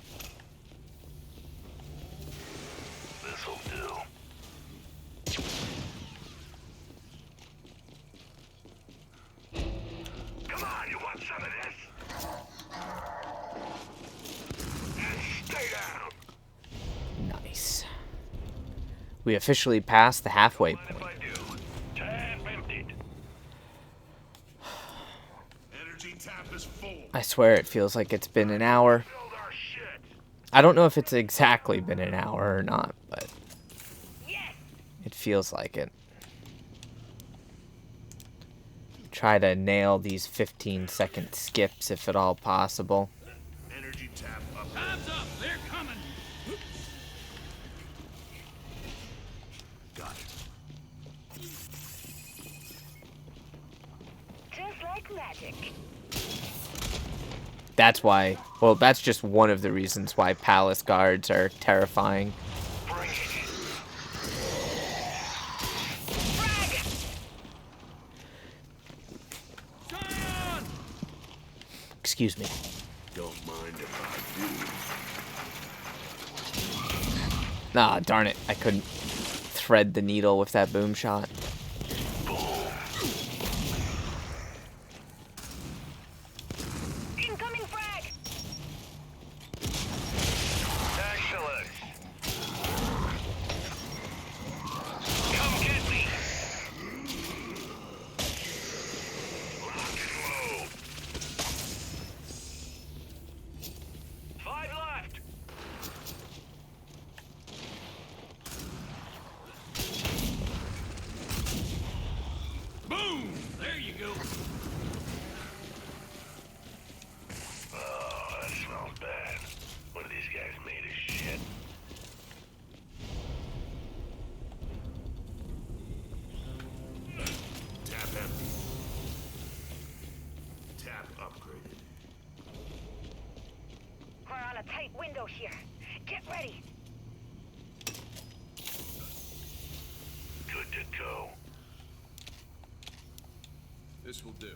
This'll do. Come on, you want some of this? And stay down. Nice. We officially passed the halfway Mind if point. I do? Tap emptied. Energy tap is full. I swear it feels like it's been an hour. Build our shit. I don't know if it's exactly been an hour or not, but Yes. it feels like it. Try to nail these 15-second skips if at all possible. Energy tap up. Time's up. They're coming. Got it. Just like magic. That's why, well, that's just one of the reasons why palace guards are terrifying. Bring it. Frag. Scion! Excuse me. Don't mind if I do. Ah, darn it. I couldn't thread the needle with that boom shot. Incoming frag. Excellent. Come get me. Lock and load. 5 left. Boom! There you go. Oh, that smells bad. What are these guys made of shit? Tap empty. Tap upgraded. We're on a tight window here. Get ready. Good to go. This will do.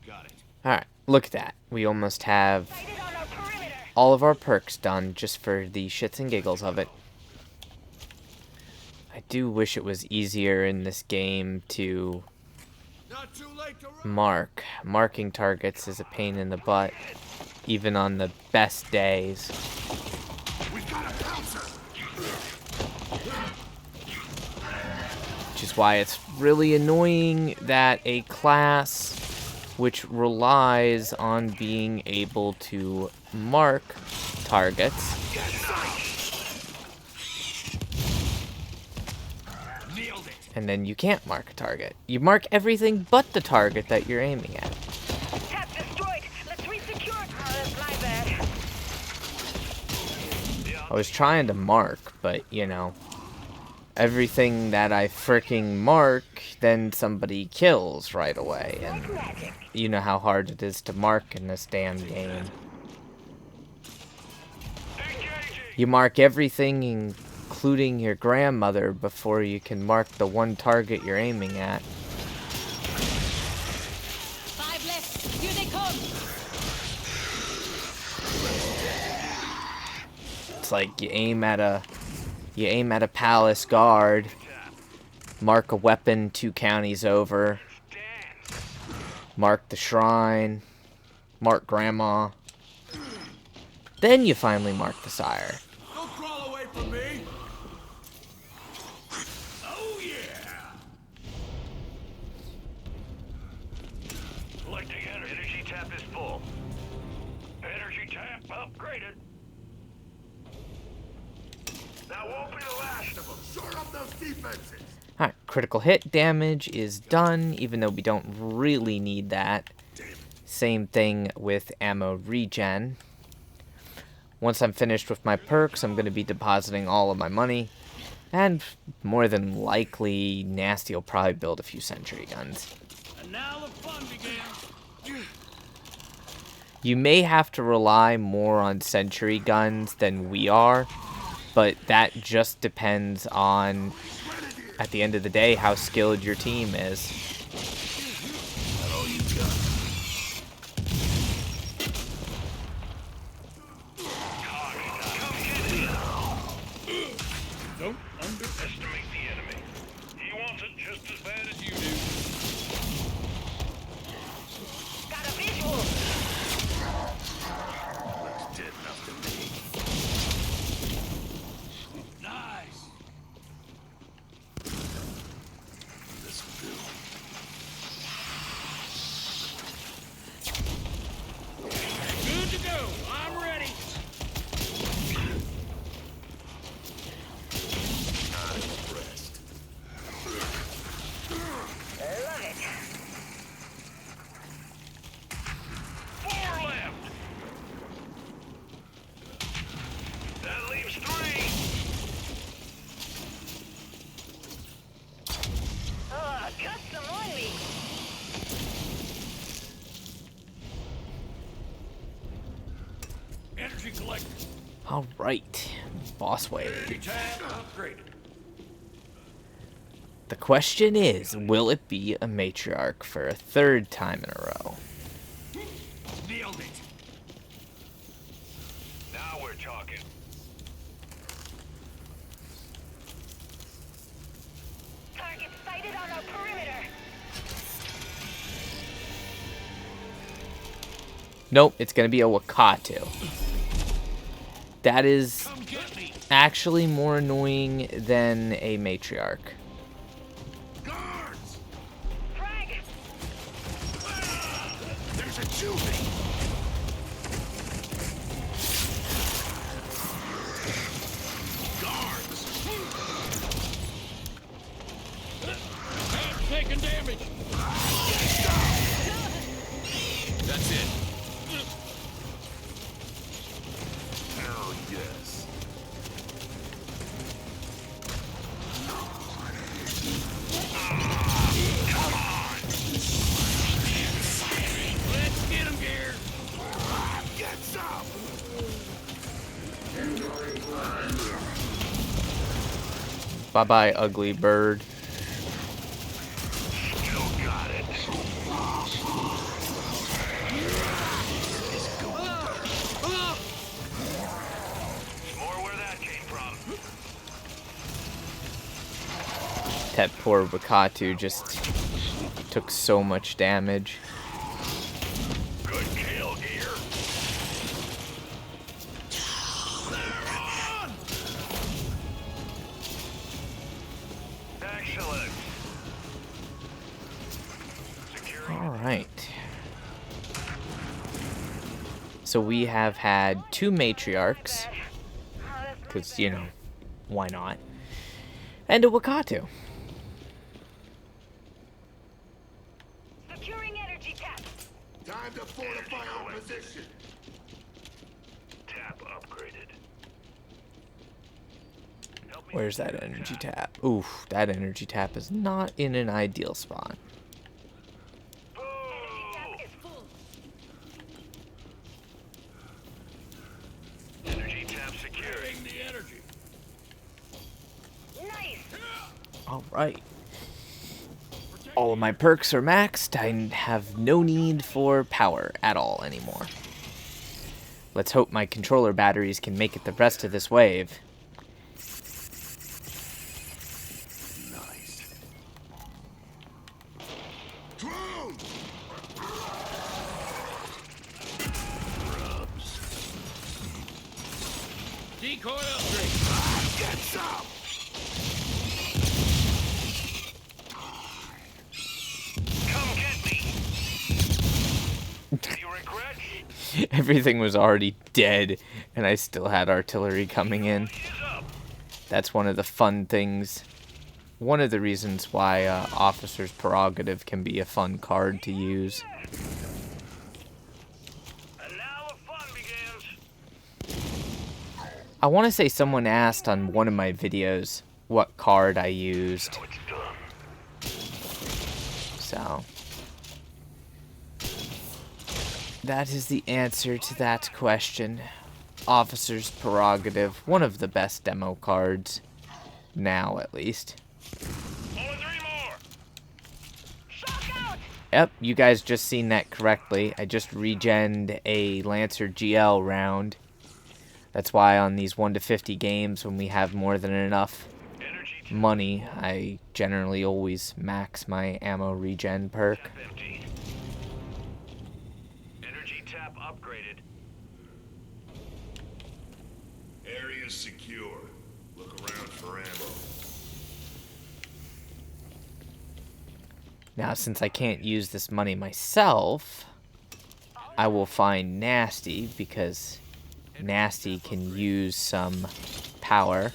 Got it. Alright, look at that. We almost have Sighted on our perimeter. all of our perks done just for the shits and giggles of it. I do wish it was easier in this game to Not too late to run. mark. Marking targets is a pain in the butt. even on the best days. We got a pouncer. Which is why it's really annoying that a class which relies on being able to mark targets and then you can't mark a target. You mark everything but the target that you're aiming at. Tap destroyed. Let's re-secure. That's my bad. I was trying to mark, but, you know, everything that I fricking mark, then somebody kills right away. And Magic. you know how hard it is to mark in this damn game. You mark everything, including your grandmother, before you can mark the one target you're aiming at. 5 left. Here they come. It's like you aim at a palace guard, mark a weapon 2 counties over, mark the shrine, mark grandma, then you finally mark the sire. Don't crawl away from me. Oh yeah. Collecting energy tap is full. Energy tap upgraded. That won't be the last of them. Shore up those defenses. Alright, critical hit damage is done, even though we don't really need that. Same thing with ammo regen. Once I'm finished with my perks, I'm going to be depositing all of my money. And more than likely, Nasty will probably build a few sentry guns. And now the fun begins. You may have to rely more on sentry guns than we are, but that just depends on, at the end of the day, how skilled your team is. Don't underestimate the enemy. He wants it just as bad as you do. Got a visual. Looks dead enough to me. Nice. This will do. Good to go. I'm ready. I'm impressed. I love it. 4 left. That leaves 3. Oh, custom on me. Energy collector. Alright, boss wave. Energy tap upgraded. The question is, will it be a matriarch for a 3rd time in a row? Nailed it. Now we're talking. Target sighted on our perimeter. Nope, it's gonna be a Wakatu. That is Come get me. actually more annoying than a matriarch. Guards. Frag. There's a Judy. Guards. I'm taking damage. That's it. Oh yes. Let's get him, Gear. Get some. Bye-bye, ugly bird. Still got it. More where that came from. That poor Wakatu just took so much damage. Good kill, Gear. Excellent. All right. So we have had 2 matriarchs, because, you know, why not? And a Wakatu. Securing energy tap. Time to fortify our position. Tap upgraded. Help me Where's that energy tap? Oof, that energy tap is not in an ideal spot. Energy tap is full. Energy tap securing. The energy. Nice. All right. All of my perks are maxed. I have no need for power at all anymore. Let's hope my controller batteries can make it the rest of this wave. Nice. Drone! Decoy upgrade. Get some! Come get me. You regret? Everything was already dead, and I still had artillery coming in. Is up. That's one of the fun things. One of the reasons why Officer's Prerogative can be a fun card to use. And now the fun begins. I want to say someone asked on one of my videos what card I used. Now it's done. So that is the answer to that question. Officer's Prerogative, one of the best demo cards. Now, at least. Only 3 more. Shock out. Yep, you guys just seen that correctly. I just regened a Lancer GL round. That's why on these 1 to 50 games, when we have more than enough Energy tap money, I generally always max my ammo regen perk. empty. Energy tap upgraded. Area secure. Look around for ammo. Now, since I can't use this money myself, I will find Nasty, because Nasty can use some power.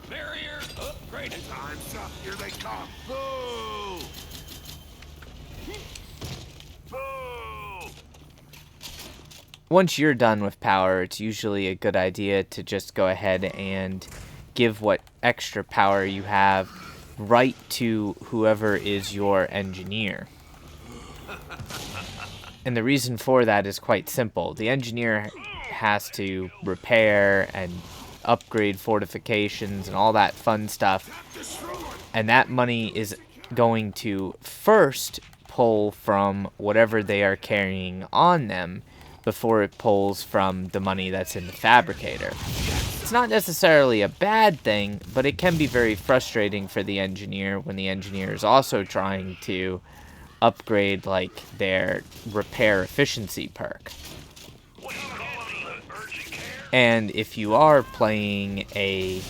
Barrier upgraded. Time's up. Here they come. Boo! Boo! Once you're done with power, it's usually a good idea to just go ahead and give what extra power you have right to whoever is your engineer. And the reason for that is quite simple. The engineer has to repair and upgrade fortifications and all that fun stuff. And that money is going to first pull from whatever they are carrying on them before it pulls from the money that's in the fabricator. It's not necessarily a bad thing, but it can be very frustrating for the engineer when the engineer is also trying to upgrade like their repair efficiency perk. And if you are playing a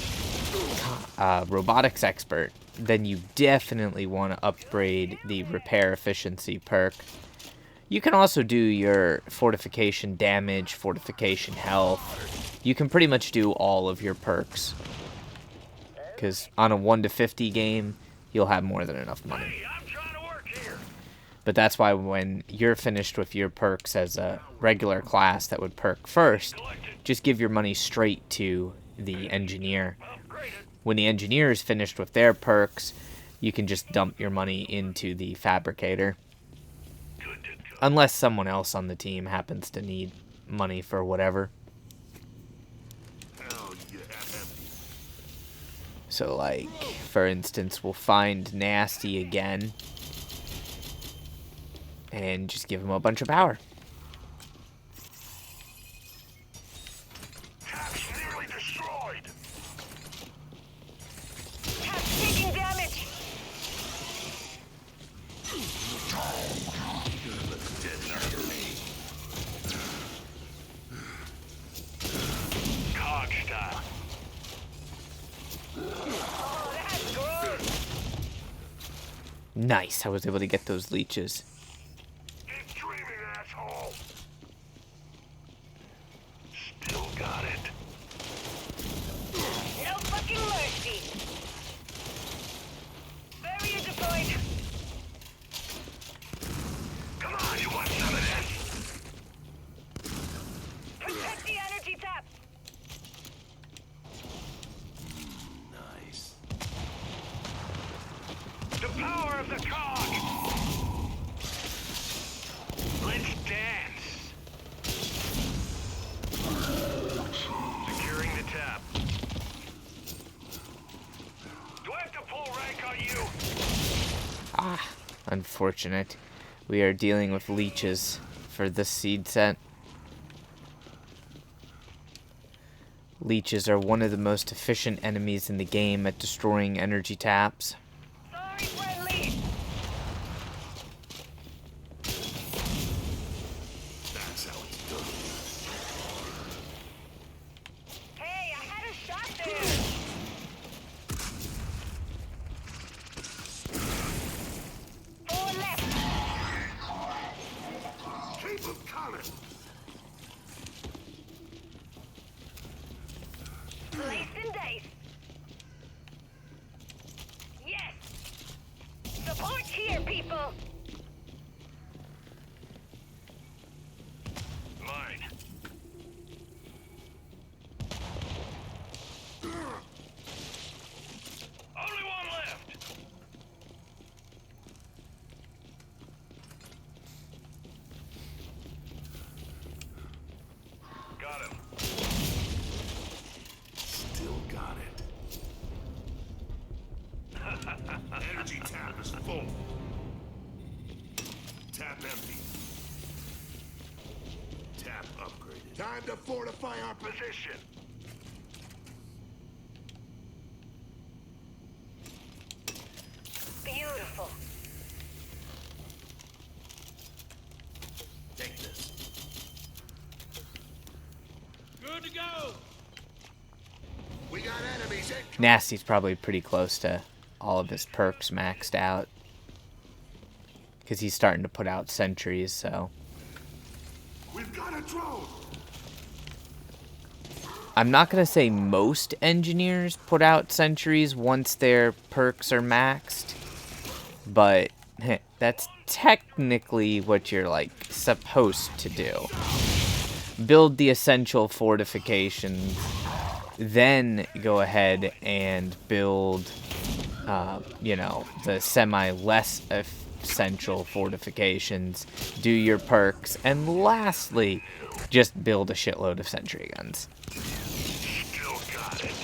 robotics expert, then you definitely want to upgrade the repair efficiency perk. You can also do your fortification damage, fortification health. You can pretty much do all of your perks. Because on a 1 to 50 game, you'll have more than enough money. Hey, I'm trying to work here. But that's why when you're finished with your perks as a regular class that would perk first, just give your money straight to the engineer. Upgraded. When the engineer is finished with their perks, you can just dump your money into the fabricator. Good to go. Unless someone else on the team happens to need money for whatever. Hell yeah. So, like, for instance, we'll find Nasty again. And just give him a bunch of power. Tap's nearly destroyed. Tap's taking damage. Cog style. Oh, that's gross. Nice, I was able to get those leeches. Keep dreaming, asshole. Still got it. No fucking mercy. Barrier deployed. Come on, you want some of this? Protect the energy tap. Nice. The power of the cog. Let's dance. Securing the tap. Do I have to pull rank on you? Ah, unfortunate. We are dealing with leeches for this seed set. Leeches are one of the most efficient enemies in the game at destroying energy taps. Sorry, friendly. That's how it's done. Hey, I had a shot there. Four left. Keep them coming. Place and dice. Yes. Support here, people. Mine. Only one left. Got him. Still got it. Energy tap is full. Tap empty. Tap upgraded. Time to fortify our position. Beautiful. Take this. Good to go. We got enemies in. Nasty's probably pretty close to all of his perks maxed out. Because he's starting to put out sentries, so... We've got a drone. I'm not going to say most engineers put out sentries once their perks are maxed. But that's technically what you're, like, supposed to do. Build the essential fortifications. Then go ahead and build, you know, the semi-less essential fortifications. Do your perks. And lastly, just build a shitload of sentry guns. Still got it.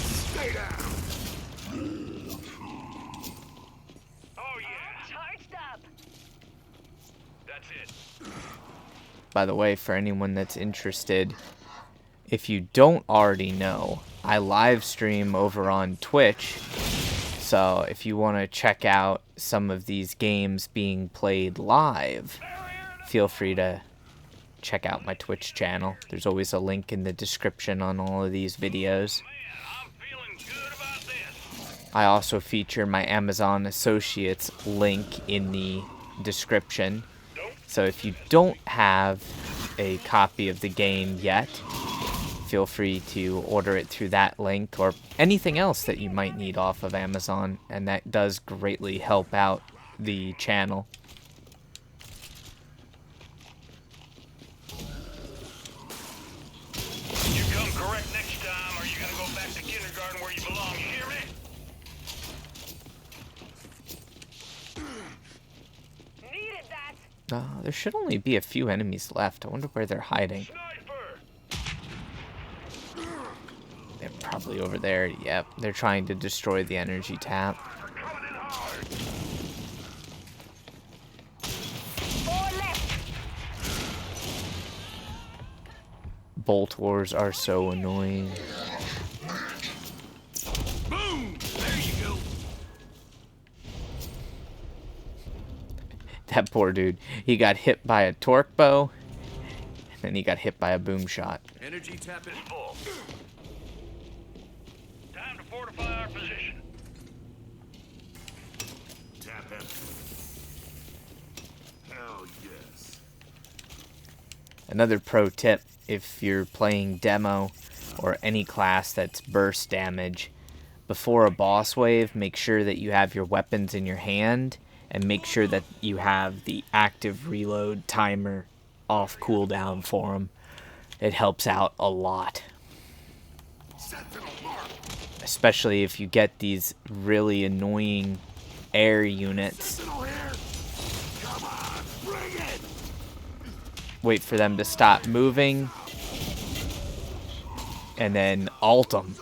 Stay down. Oh yeah. Charged up. That's it. By the way, for anyone that's interested, if you don't already know, I live stream over on Twitch. So if you want to check out some of these games being played live, feel free to check out my Twitch channel. There's always a link in the description on all of these videos. Man, I'm feeling good about this. I also feature my Amazon Associates link in the description. So if you don't have a copy of the game yet, feel free to order it through that link or anything else that you might need off of Amazon, and that does greatly help out the channel. You come correct next time, or you're gonna go back to kindergarten where you belong. You hear me? Needed that. There should only be a few enemies left. I wonder where they're hiding. Sniper! They're probably over there. Yep, they're trying to destroy the energy tap. Coming in hard. Four left. Bolt wars are so annoying. Boom! There you go. That poor dude. He got hit by a torque bow. Then he got hit by a boom shot. Energy tap is full. Time to fortify our position. Tap empty. Hell yes. Another pro tip, if you're playing demo or any class that's burst damage, before a boss wave, make sure that you have your weapons in your hand and make sure that you have the active reload timer off cooldown for them. It helps out a lot. Sentinel mark. Especially if you get these really annoying air units. Sentinel here. Come on, bring it. Wait for them to stop moving. And then ult them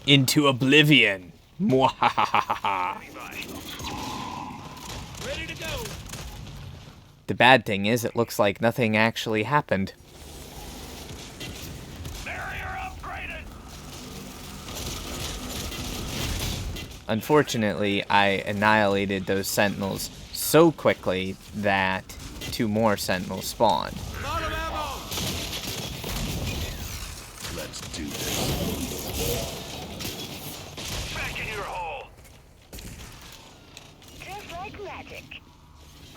into oblivion. Mwahahaha. Ready to go. The bad thing is, it looks like nothing actually happened. Barrier upgraded. Unfortunately, I annihilated those sentinels so quickly that 2 more sentinels spawned. Lot of ammo. Let's do this. Back in your hole. Just like magic.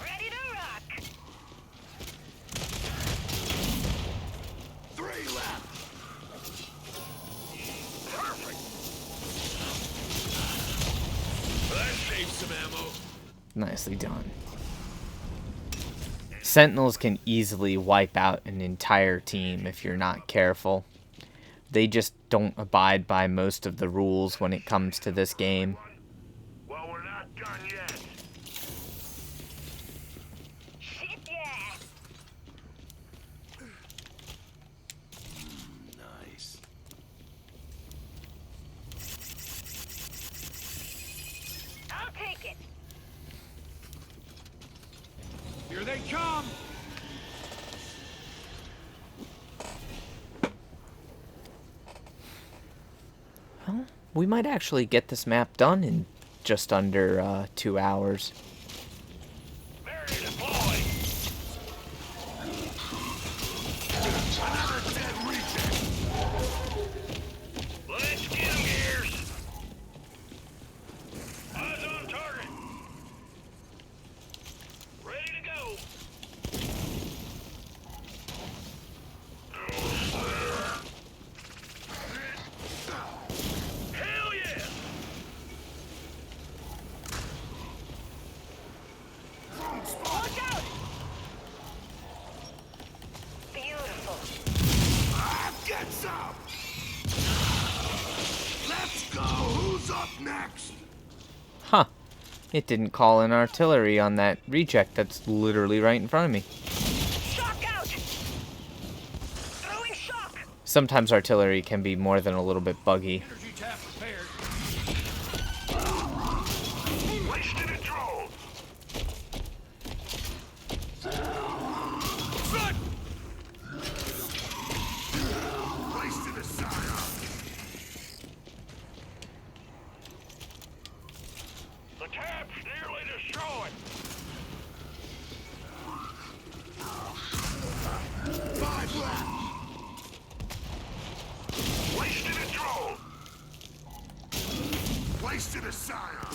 Ready to rock. 3 left. Perfect. That saves some ammo. Nicely done. Sentinels can easily wipe out an entire team if you're not careful. They just don't abide by most of the rules when it comes to this game. Well, we're not done yet. Shit, yeah. Nice. I'll take it. Here they come. Well, we might actually get this map done in just under 2 hours. Barrier deployed. Another dead reject. Let's get 'em, Gears. Eyes on target. Ready to go. Hell yeah. Watch out! Beautiful. Get some. Let's go. Who's up next? Huh. It didn't call in artillery on that reject that's literally right in front of me. Shock out! Throwing shock! Sometimes artillery can be more than a little bit buggy. Energy tap prepared. Wasted a drone. Front. Wasted a sire. The tap's nearly destroyed. 5 left. Wasted a drone. Wasted a sire.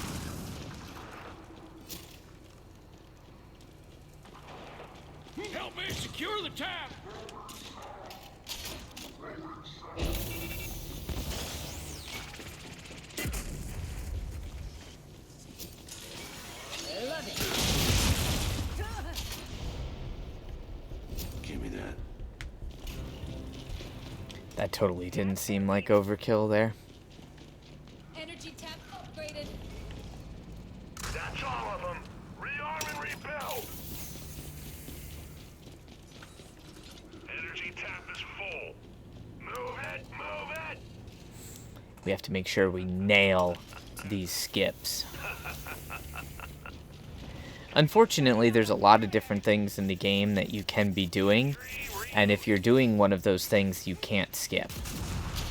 Help me secure the tap. Love it. Give me that. That totally didn't seem like overkill there. Energy tap upgraded. That's all of them. Rearm and rebuild. Energy tap is full. Move it, move it. We have to make sure we nail these skips. Unfortunately, there's a lot of different things in the game that you can be doing, and if you're doing one of those things, you can't skip.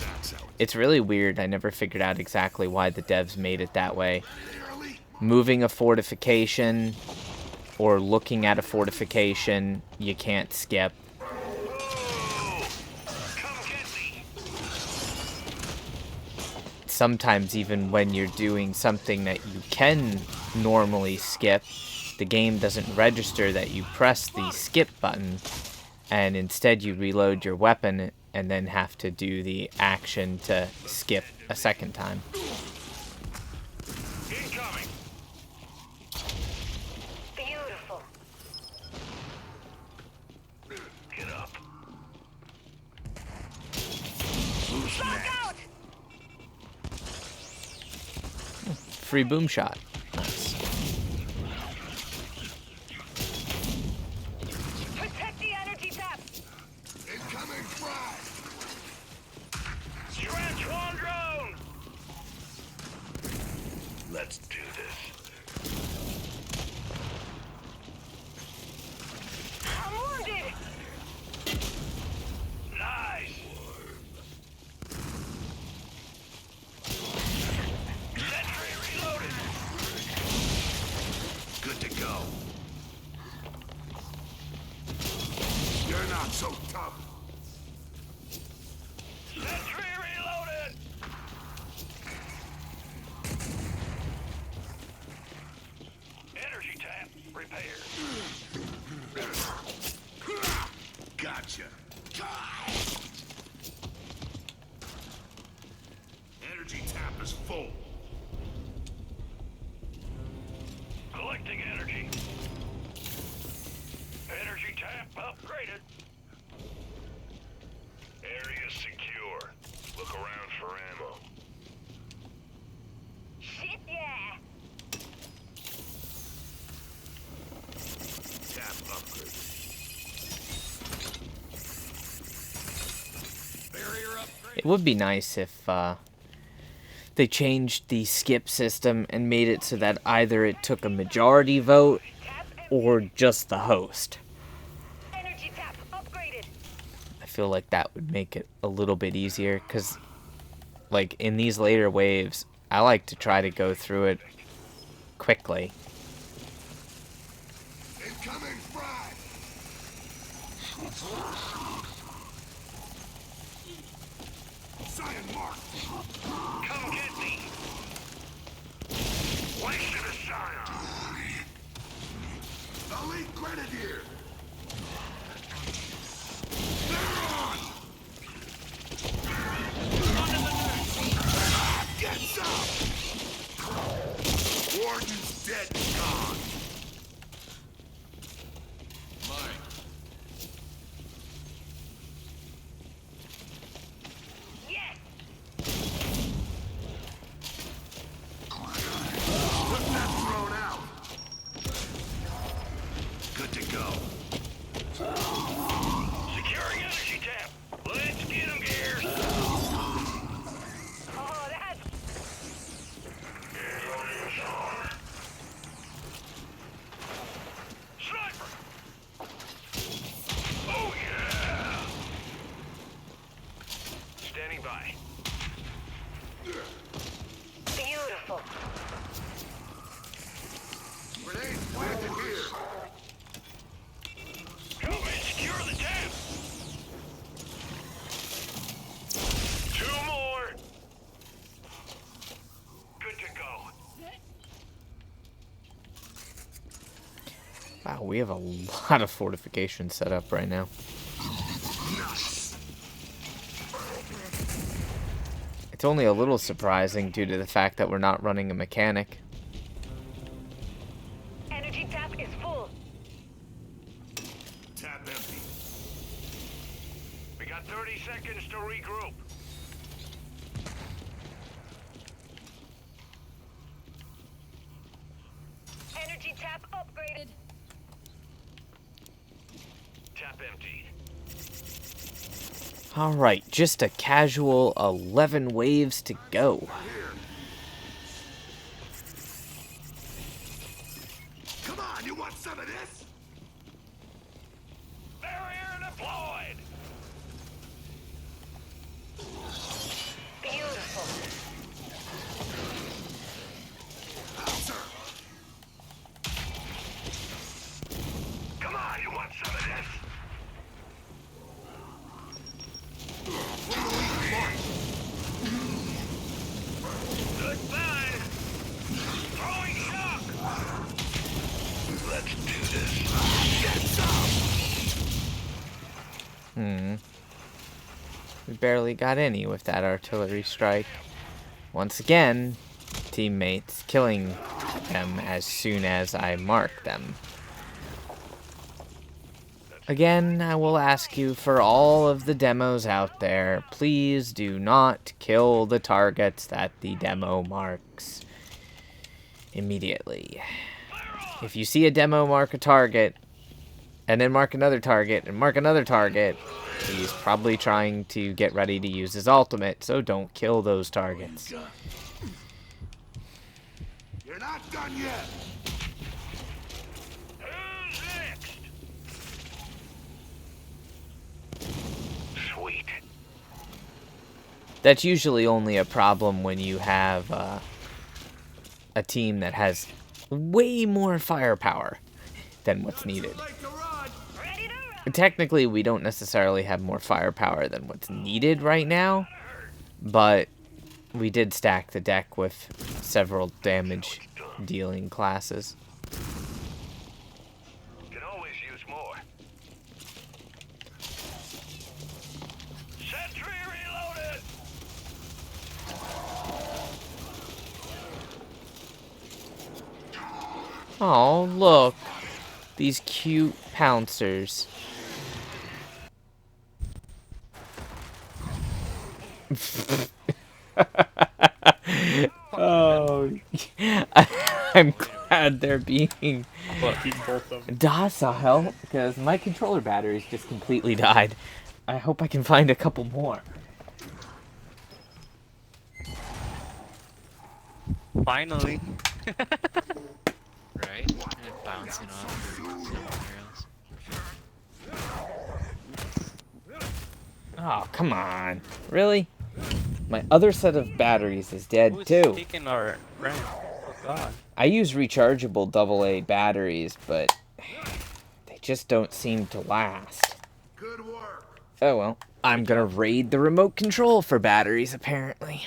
That's how It's really weird. I never figured out exactly why the devs made it that way. early. Moving a fortification or looking at a fortification, you can't skip. sometimes even when you're doing something that you can normally skip, the game doesn't register that you press the skip button, and instead you reload your weapon and then have to do the action to skip a second time. Incoming. Beautiful. Get up. Lock out! Free boom shot. Nice. Protect the energy tap! Incoming fry! Trench one drone. Let's do this. I'm wounded! Nice. Sentry reloaded. Good to go. You're not so tough. Sentry reloaded. Energy tap repaired. Gotcha. Energy tap is full. Collecting energy. Energy tap upgraded. Area secure. Look around for ammo. Shit, yeah! Tap upgraded. Barrier upgrade. It would be nice if they changed the skip system and made it so that either it took a majority vote Tap or just the host. energy tap upgraded! I feel like that would make it a little bit easier, because like in these later waves, I like to try to go through it quickly. Incoming fry! Cyan mark! Come get me. Wasted a scion. Elite Grenadier! They're on! Get some! Warden's dead and gone. Mine. Yes! Put that drone out. Good to go. Securing energy tap. Let's get 'em, Gears. Oh, that's... Sniper. Oh yeah. Standing by. Beautiful. Grenade planted here. Come and secure the tap. 2 more. Good to go. Wow, we have a lot of fortification set up right now. It's only a little surprising due to the fact that we're not running a mechanic. Energy tap is full. Tap empty. We got 30 seconds to regroup. Energy tap upgraded. Tap emptied. Alright, just a casual 11 waves to go. Here. Come on, you want some of this? Barrier deployed. Beautiful. Sir. Come on, you want some of this? We barely got any with that artillery strike. Once again, teammates killing them as soon as I mark them. Again, I will ask you for all of the demos out there, please do not kill the targets that the demo marks immediately. If you see a demo mark a target, and then mark another target, and mark another target, he's probably trying to get ready to use his ultimate, so don't kill those targets. You're not done yet. Who's next? Sweet. That's usually only a problem when you have a team that has way more firepower than what's needed. Ready to run. Technically, we don't necessarily have more firepower than what's needed right now, but we did stack the deck with several damage-dealing classes. Can always use more. Sentry reloaded. Oh, look. These cute pouncers. Oh, I'm glad they're being docile, because my controller batteries just completely died. I hope I can find a couple more. Finally. Right? And it bouncing off somewhere else. Oh, come on. Really? My other set of batteries is dead Who's too. taking our friend? Oh god. I use rechargeable AA batteries, but they just don't seem to last. Good work. Oh well. I'm gonna raid the remote control for batteries, apparently.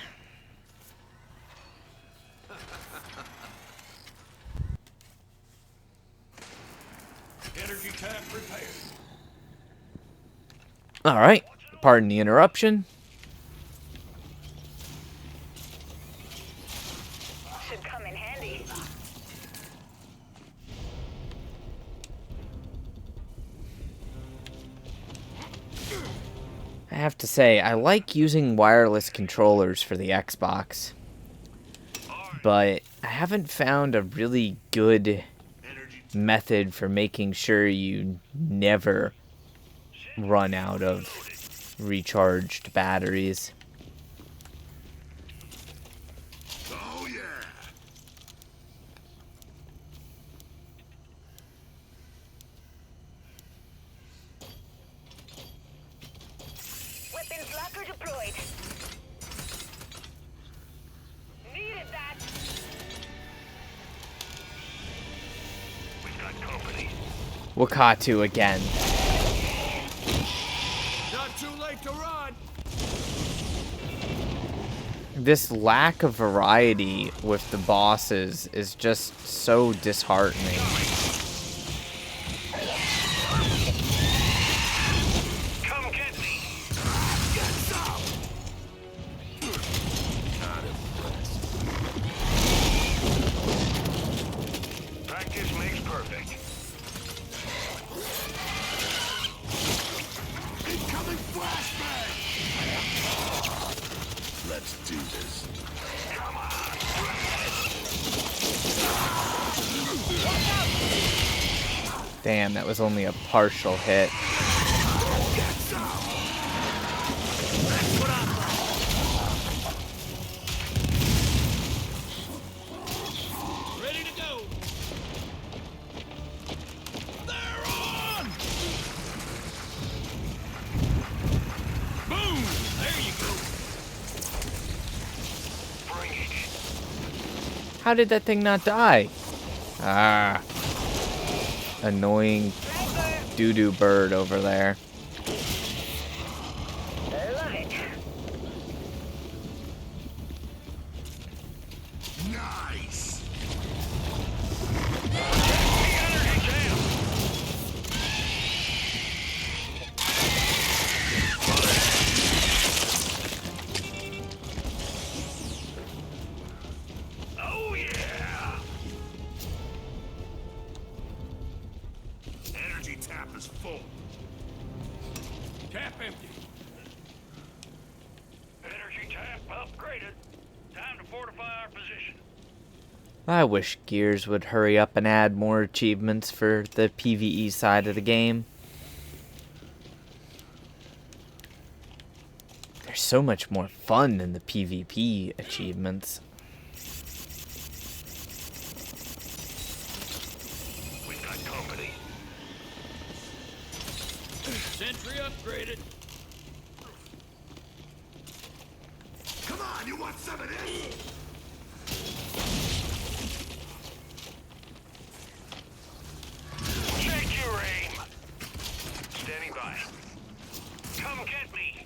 Energy tap repaired. Alright. Pardon the interruption. Should come in handy. I have to say, I like using wireless controllers for the Xbox, but I haven't found a really good method for making sure you never run out of recharged batteries. Oh yeah. Weapons locker deployed. Needed that. We've got company. Wakatu again. Not too late to run. This lack of variety with the bosses is just so disheartening. Come get me. Get some. Practice makes perfect. Incoming flashbang. Let's do this. Damn, that was only a partial hit. Get some. Ready to go. They're on. Boom. There you go. Bring it. How did that thing not die? Ah. Annoying doo-doo bird over there. Love it. Nice. The energy jam. Tap empty. Energy tap upgraded. Time to fortify our position. I wish Gears would hurry up and add more achievements for the PvE side of the game. They're so much more fun than the PvP achievements. We've got company. Sentry upgraded. Come on, you want some of this? Check your aim. Standing by. Come get me.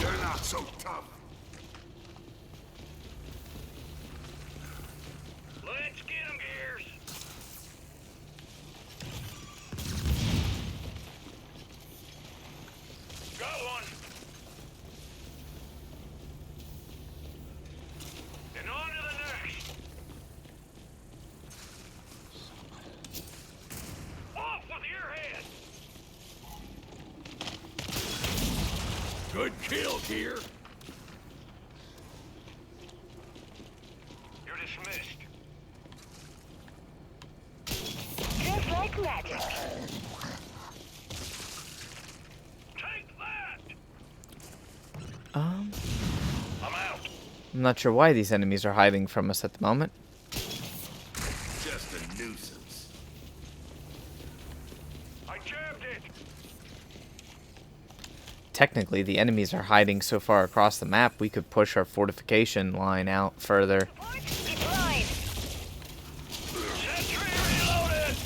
You're not so tough. Let's get him, Gears. Got one. And on to the next. Off with your head. Good kill, Gear. You're dismissed. Just like magic. Take that. Um, I'm out. I'm not sure why these enemies are hiding from us at the moment. Just a nuisance. I jabbed it. Technically, the enemies are hiding so far across the map, we could push our fortification line out further. Support deployed. Sentry reloaded.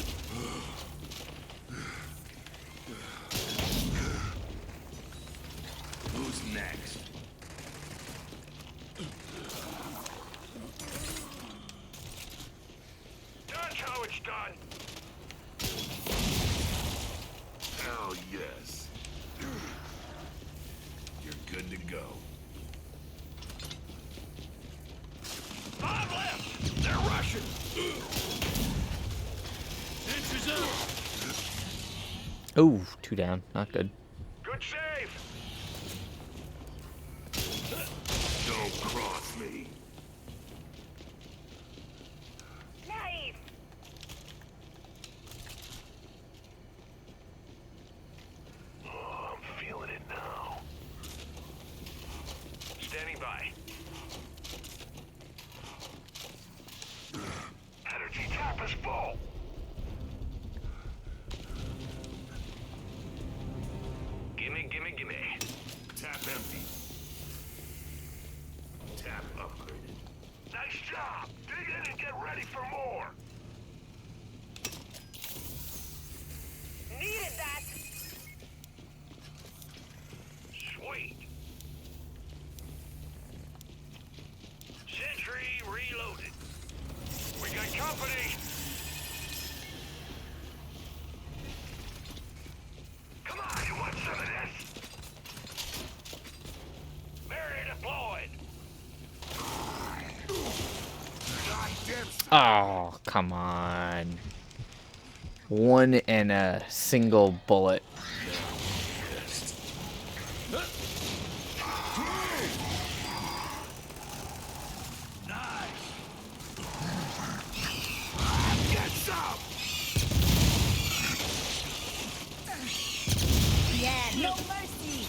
Who's next? That's how it's done. Hell yes. You're good to go. 5 left. They're rushing. Inches up. Ooh, 2 down. Not good. Good save. Don't cross me. Nice. Oh, I'm feeling it now. Standing by. Energy tap is full. Gimme, gimme, gimme. Tap empty. Tap upgraded. Nice job. Dig in and get ready for more. Needed that. Sweet. Sentry reloaded. We got company. Come on, you want some of this? Barrier deployed. Goddamn. Oh, come on. 1 and a single bullet. Get some. Yeah, no mercy.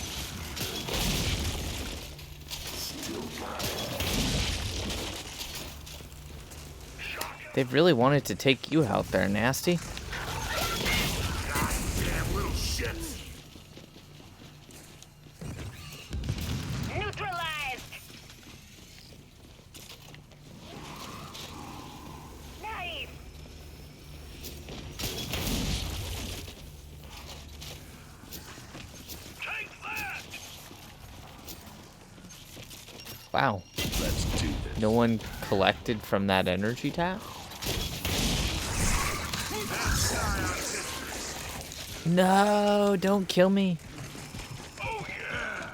They really wanted to take you out there, Nasty. Goddamn little shits. Neutralized. Nice. Take that. Wow. Let's do this. No one collected from that energy tap? No, don't kill me. Oh yeah.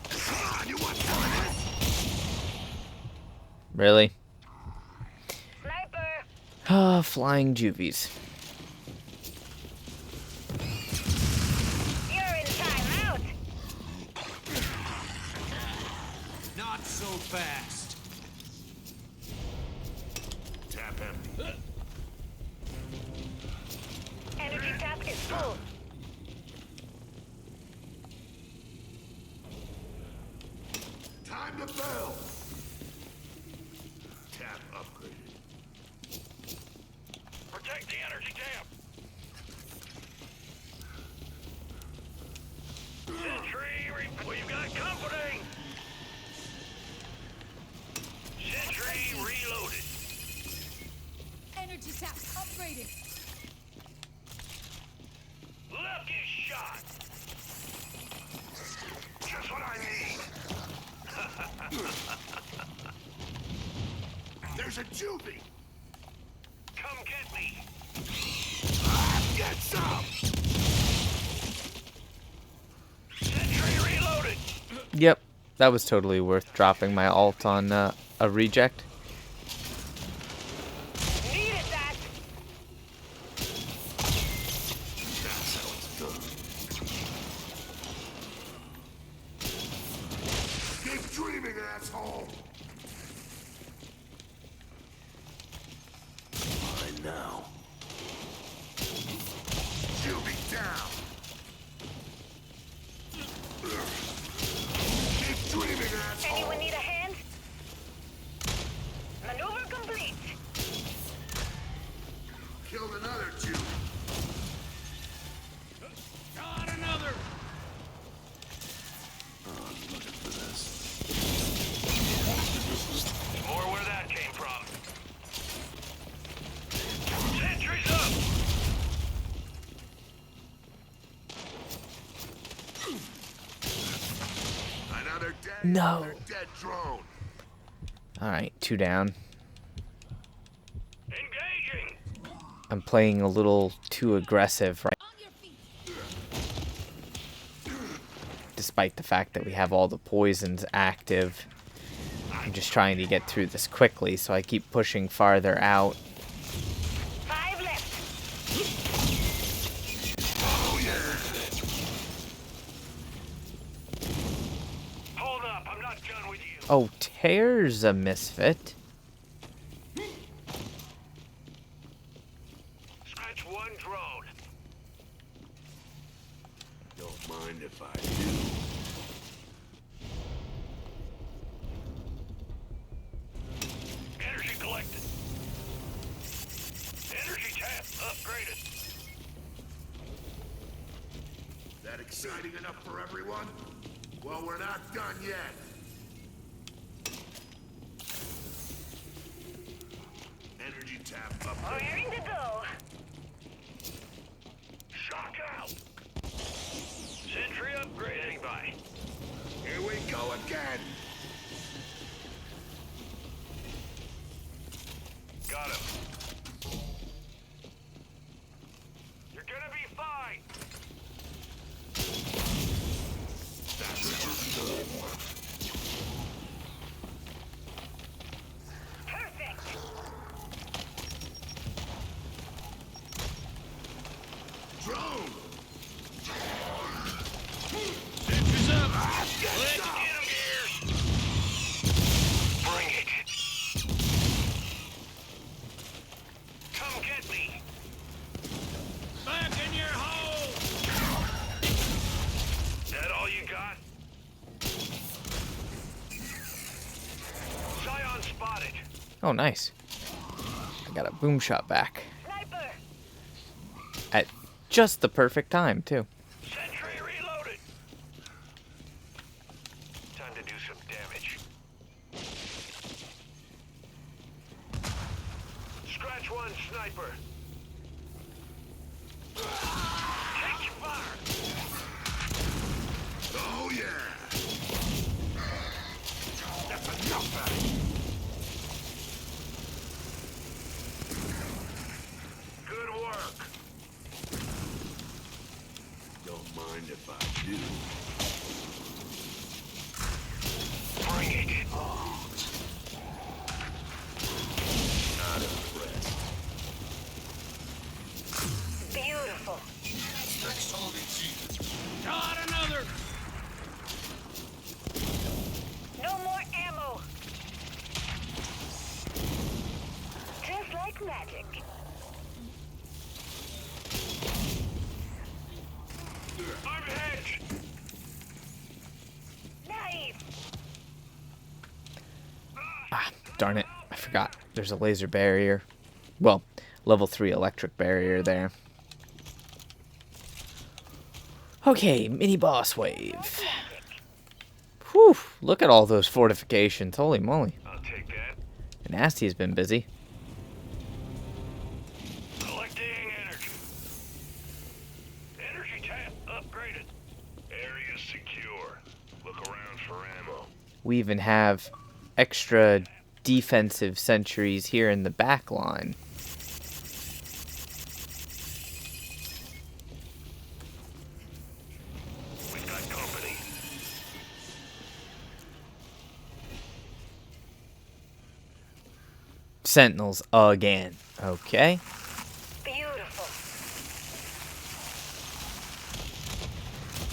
Come on, you want some of this? Really? Sniper. Flying juvies. You're in timeout. Not so fast. Tap empty. Energy tap is full. Time to build. Tap upgraded. Protect the energy tap. We've got company. Sentry reloaded. Energy tap upgraded. Lucky shot. Just what I need. There's a juvie. Come get me. Get some. Sentry reloaded. Yep, that was totally worth dropping my ult on a reject. Needed that. That's how it's done. Keep dreaming, asshole. Mine now. Juvie down. Keep dreaming, asshole. Anyone need a hand? Maneuver complete. Killed another juvie. Got another. I'm looking for this. More where that came from. Sentry's up. Another dead. No. Another dead drone. Alright, 2 down. Engaging. I'm playing a little too aggressive, right? On your feet. Despite the fact that we have all the poisons active. I'm just trying to get through this quickly, so I keep pushing farther out. 5 left. Oh yeah. Hold up. I'm not done with you. Oh, Tear's a misfit. Scratch one drone. Don't mind if I do. Energy collected. Energy tap upgraded. That exciting enough for everyone? Well, we're not done yet. Energy tap upgrade. Raring to go. Shock out. Sentry upgrading by. Here we go again. Got him. You're gonna be fine. That's good. Perfect. Drone. Sentry's up. Get Let's some. get him, Gears. Bring it. Come get me. Back in your hole. That all you got? Scion spotted. Oh, nice. I got a boom shot back. Sniper. At just the perfect time, too. Sentry reloaded. Time to do some damage. Scratch one, sniper. Take fire. Oh yeah. That's enough of it. Good work. Don't mind if I do. Bring it. Not impressed. Magic. I'm hedged. Nice. Ah, darn it. I forgot. There's a laser barrier. Well, level 3 electric barrier there. Okay, mini boss wave. Whew, look at all those fortifications. Holy moly. I'll take that. Nasty has been busy. Collecting energy. Energy tap upgraded. Area secure. Look around for ammo. We even have extra defensive sentries here in the back line. We've got company. Sentinels again. Okay. Beautiful.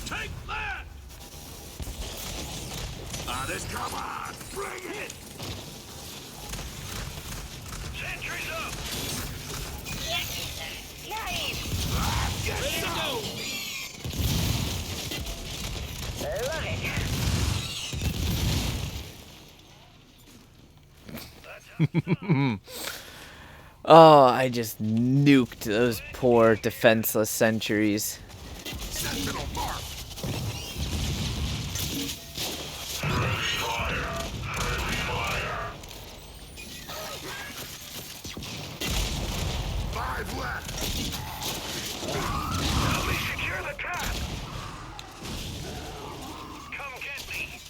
Take that! This, come on! Bring it! Sentries up! Nice. Get Ready to some! go. Love it. Oh, I just nuked those poor defenseless sentries. Sentinel mark! Five left! Help me secure the trap! Come get me!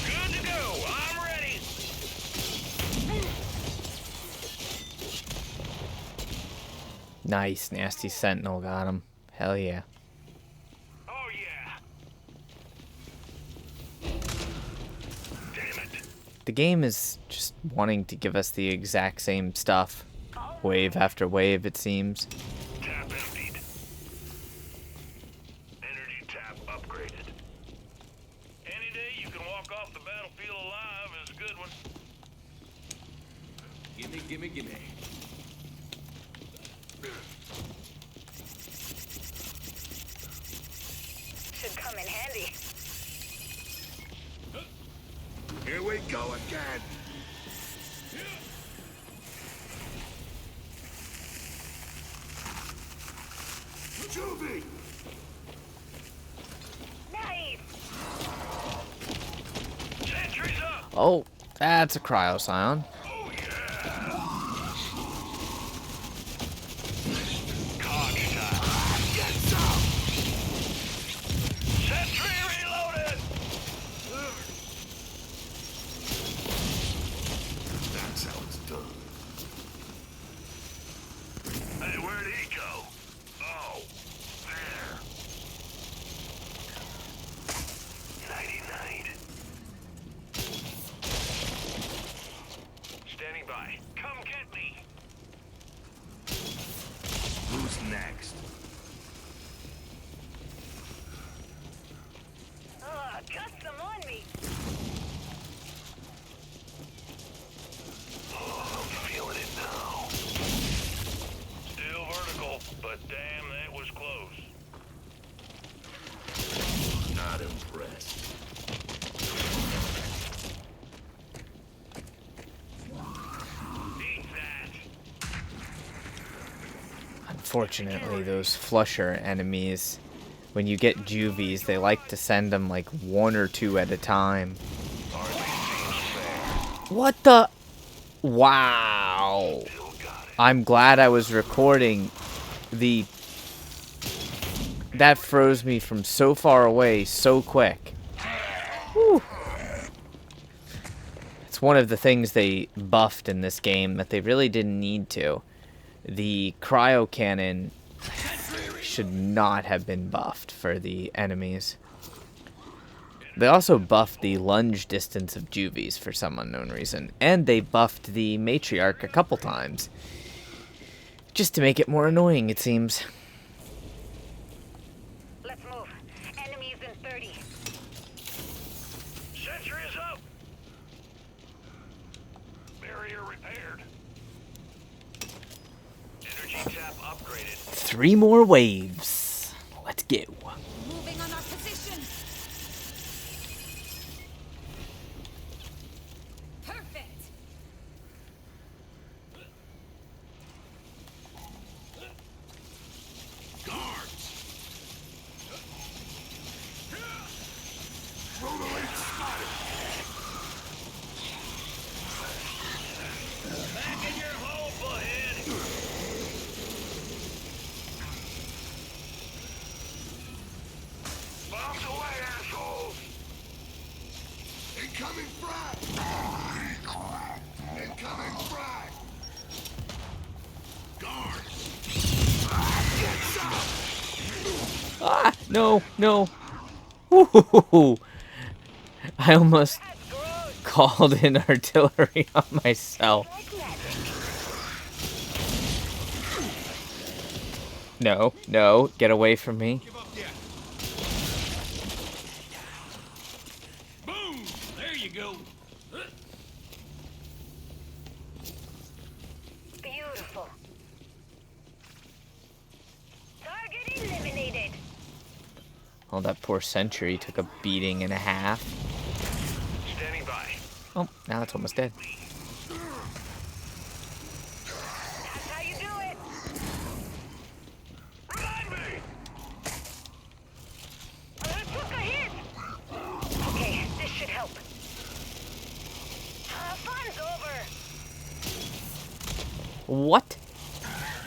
Good to go! I'm ready! Nice, nasty sentinel got him. Hell yeah. Oh yeah! Damn it! The game is just wanting to give us the exact same stuff. Wave after wave, it seems. Tap emptied. Energy tap upgraded. Any day you can walk off the battlefield alive is a good one. Gimme, gimme, gimme. Should come in handy. Here we go again. Juvie! Nice. Sentries up! Oh, that's a cryo scion. Oh yeah! Cog shot. Get some! Sentry reloaded! That's how it's done. Hey, where'd he go? Oh, there. Nighty-night. Standing by. Come get me. Who's next? Custom on me. Oh, I'm feeling it now. Still vertical, but damn, that was close. Not impressed. Eat that. Unfortunately, those flusher enemies, when you get juvies, they like to send them like 1 or 2 at a time. What the? Wow. I'm glad I was recording. That froze me from so far away so quick. Whew. It's one of the things they buffed in this game that they really didn't need to. The cryo cannon should not have been buffed for the enemies. They also buffed the lunge distance of juvies for some unknown reason. And they buffed the matriarch a couple times. Just to make it more annoying, it seems. Let's move. Enemies in 30. Sentry is up. Barrier repaired. upgraded. 3 more waves. Let's go. Moving on our position. Perfect. Back in your hole, bullhead. Bombs away, assholes. Incoming frag. Incoming frag. Guards. Get some. Ah, no, no. Ooh, I almost called in artillery on myself. No, no, get away from me. Give up yet. Boom! There you go. Beautiful. Target eliminated. Oh, that poor sentry took a beating and a half. Standing by. Oh, now it's almost dead. That's how you do it. Remind me. Took a hit. Okay, this should help. Fun's over. What?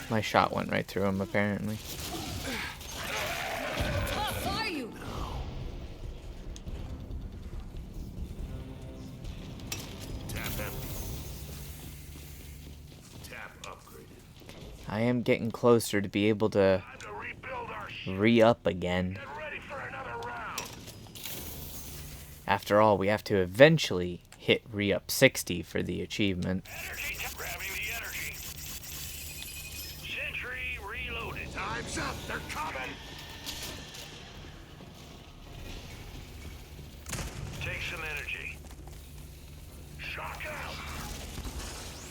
My shot went right through him, apparently. Tough are you? Tap empty. Tap upgraded. I am getting closer to be able to Time to rebuild our ship. re-up again. Get ready for another round. After all, we have to eventually hit re-up 60 for the achievement. Energy. Grabbing the energy. Sentry reloaded. Time's up. They're coming. Take some energy. Shock out.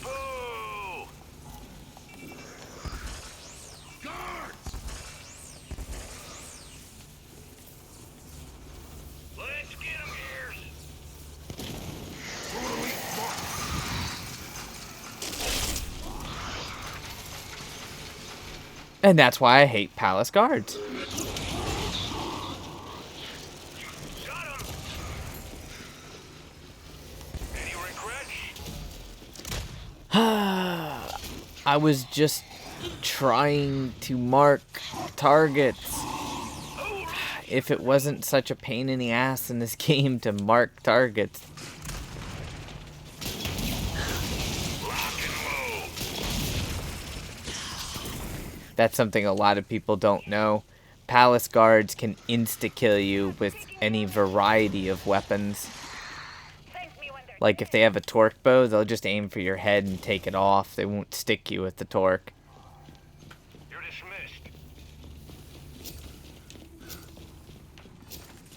Boo! Guards! Let's get 'em, Gears. Totally marked. And that's why I hate palace guards. Got 'em. Any regrets? I was just trying to mark targets. If it wasn't such a pain in the ass in this game to mark targets. Lock and move. That's something a lot of people don't know. Palace guards can insta-kill you with any variety of weapons. Thank me when they're Like if they have a torque bow, they'll just aim for your head and take it off. They won't stick you with the torque. You're dismissed.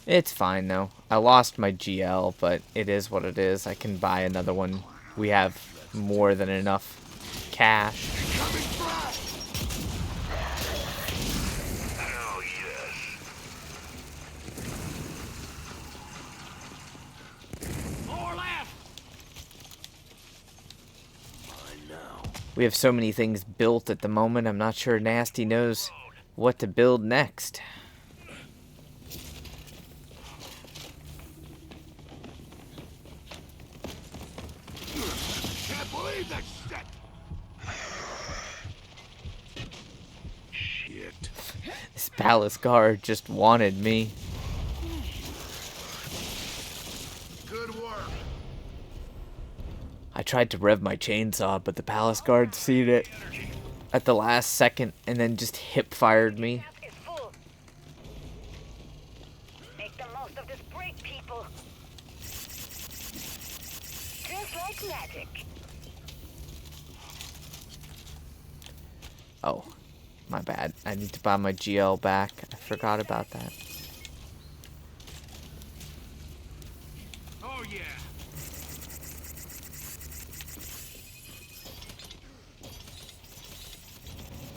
It's fine though. I lost my GL, but it is what it is. I can buy another one. We have more than enough cash. Coming frag. Hell yes. More left. Mine now. We have so many things built at the moment. I'm not sure Nasty knows what to build next. Can't believe that shit. Shit. This palace guard just wanted me. Good work. I tried to rev my chainsaw, but the palace guard seen it Energy. at the last second and then just hip fired me. cap is full. Make the most of this break, people. Just like magic. Oh, my bad. I need to buy my GL back. I forgot about that. Oh yeah.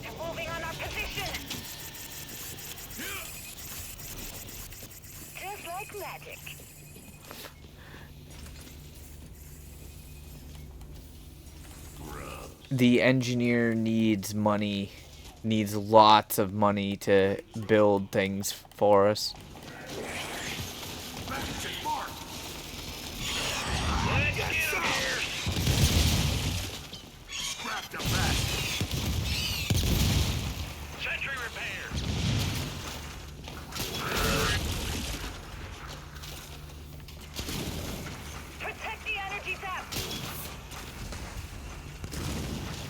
They're moving on like magic. The engineer needs money, needs lots of money to build things for us. Let's get him here. Scrap the back. Sentry repair. Protect the energy tap.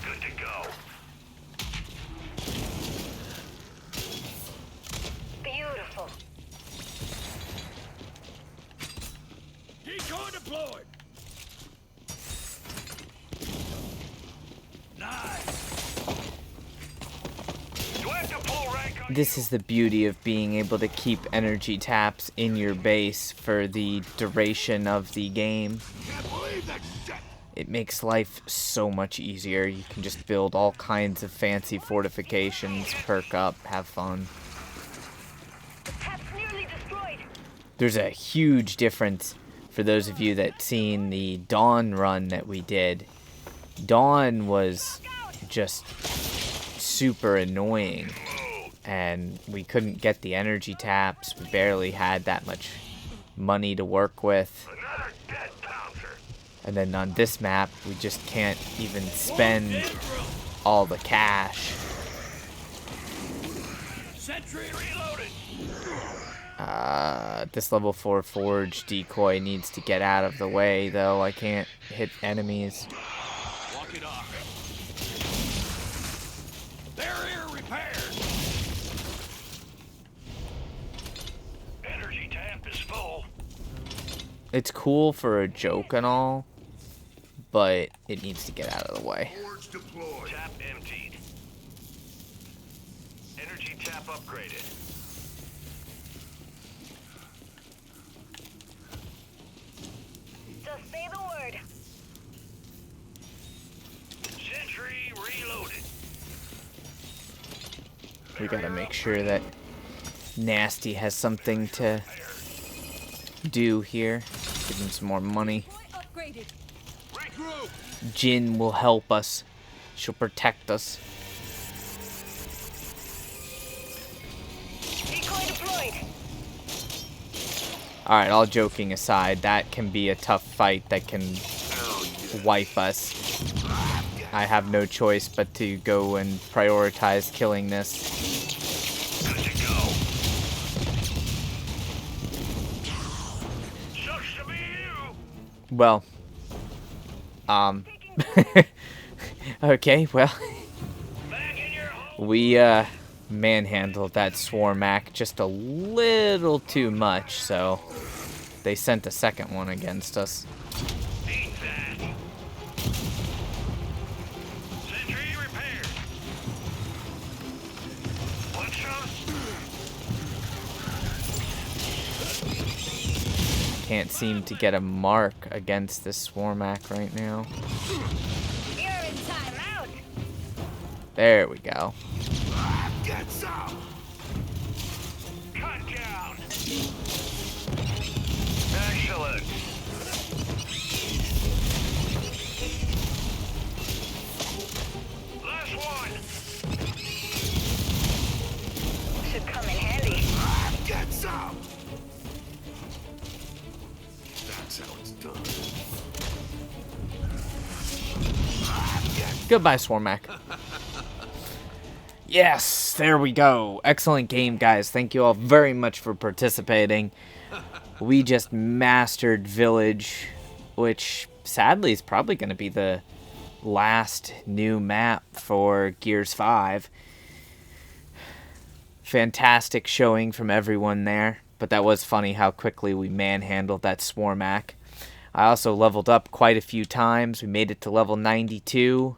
Good to go. Beautiful. Decoy deployed. Nice. Do I have to pull rank on This is the beauty of being able to keep energy taps in your base for the duration of the game. Can't believe that shit. It makes life so much easier. You can just build all kinds of fancy fortifications, perk up, have fun. The tap's nearly destroyed. There's a huge difference for those of you that seen the Dawn run that we did. Dawn was just super annoying, and we couldn't get the energy taps. We barely had that much money to work with. Another dead pouncer. And then on this map, we just can't even spend all the cash. Sentry reloaded. This level 4 Forge decoy needs to get out of the way, though. I can't hit enemies. Walk it off. Barrier repaired. Energy tap is full. It's cool for a joke and all, but it needs to get out of the way. Forge deployed. Tap emptied. Energy tap upgraded. Just say the word. Sentry reloaded. We gotta make sure that Nasty has something to do here. Give him some more money. Boy upgraded. Regroup. Jin will help us. She'll protect us. Decoy deployed. Alright, all joking aside, that can be a tough fight that can wipe us. I have no choice but to go and prioritize killing this. Good to go. Sucks to be you. Well, okay, well, Back in your hole. we, manhandled that Swarmac just a little too much, so they sent a second one against us. Eat that. Sentry repaired. One shot. Can't seem to get a mark against this Swarmac right now. You're in timeout. There we go. Get some. Cut down. Excellent. Last one. Should come in handy. Get some. That's how it's done. Goodbye, Swarmac. Yes, there we go. Excellent game, guys. Thank you all very much for participating. We just mastered Village, which sadly is probably going to be the last new map for Gears 5. Fantastic showing from everyone there, but that was funny how quickly we manhandled that Swarmac. I also leveled up quite a few times. We made it to level 92.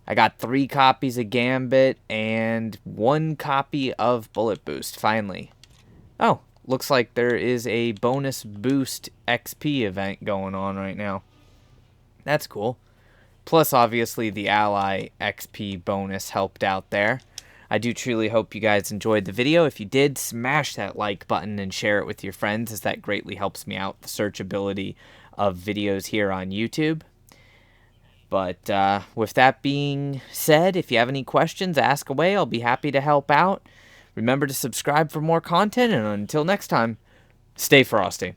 I got 3 copies of Gambit and 1 copy of Bullet Boost, finally. Oh, looks like there is a bonus boost XP event going on right now. That's cool. Plus, obviously, the Ally XP bonus helped out there. I do truly hope you guys enjoyed the video. If you did, smash that like button and share it with your friends, as that greatly helps me out the searchability of videos here on YouTube. But with that being said, if you have any questions, ask away. I'll be happy to help out. Remember to subscribe for more content, and until next time, stay frosty.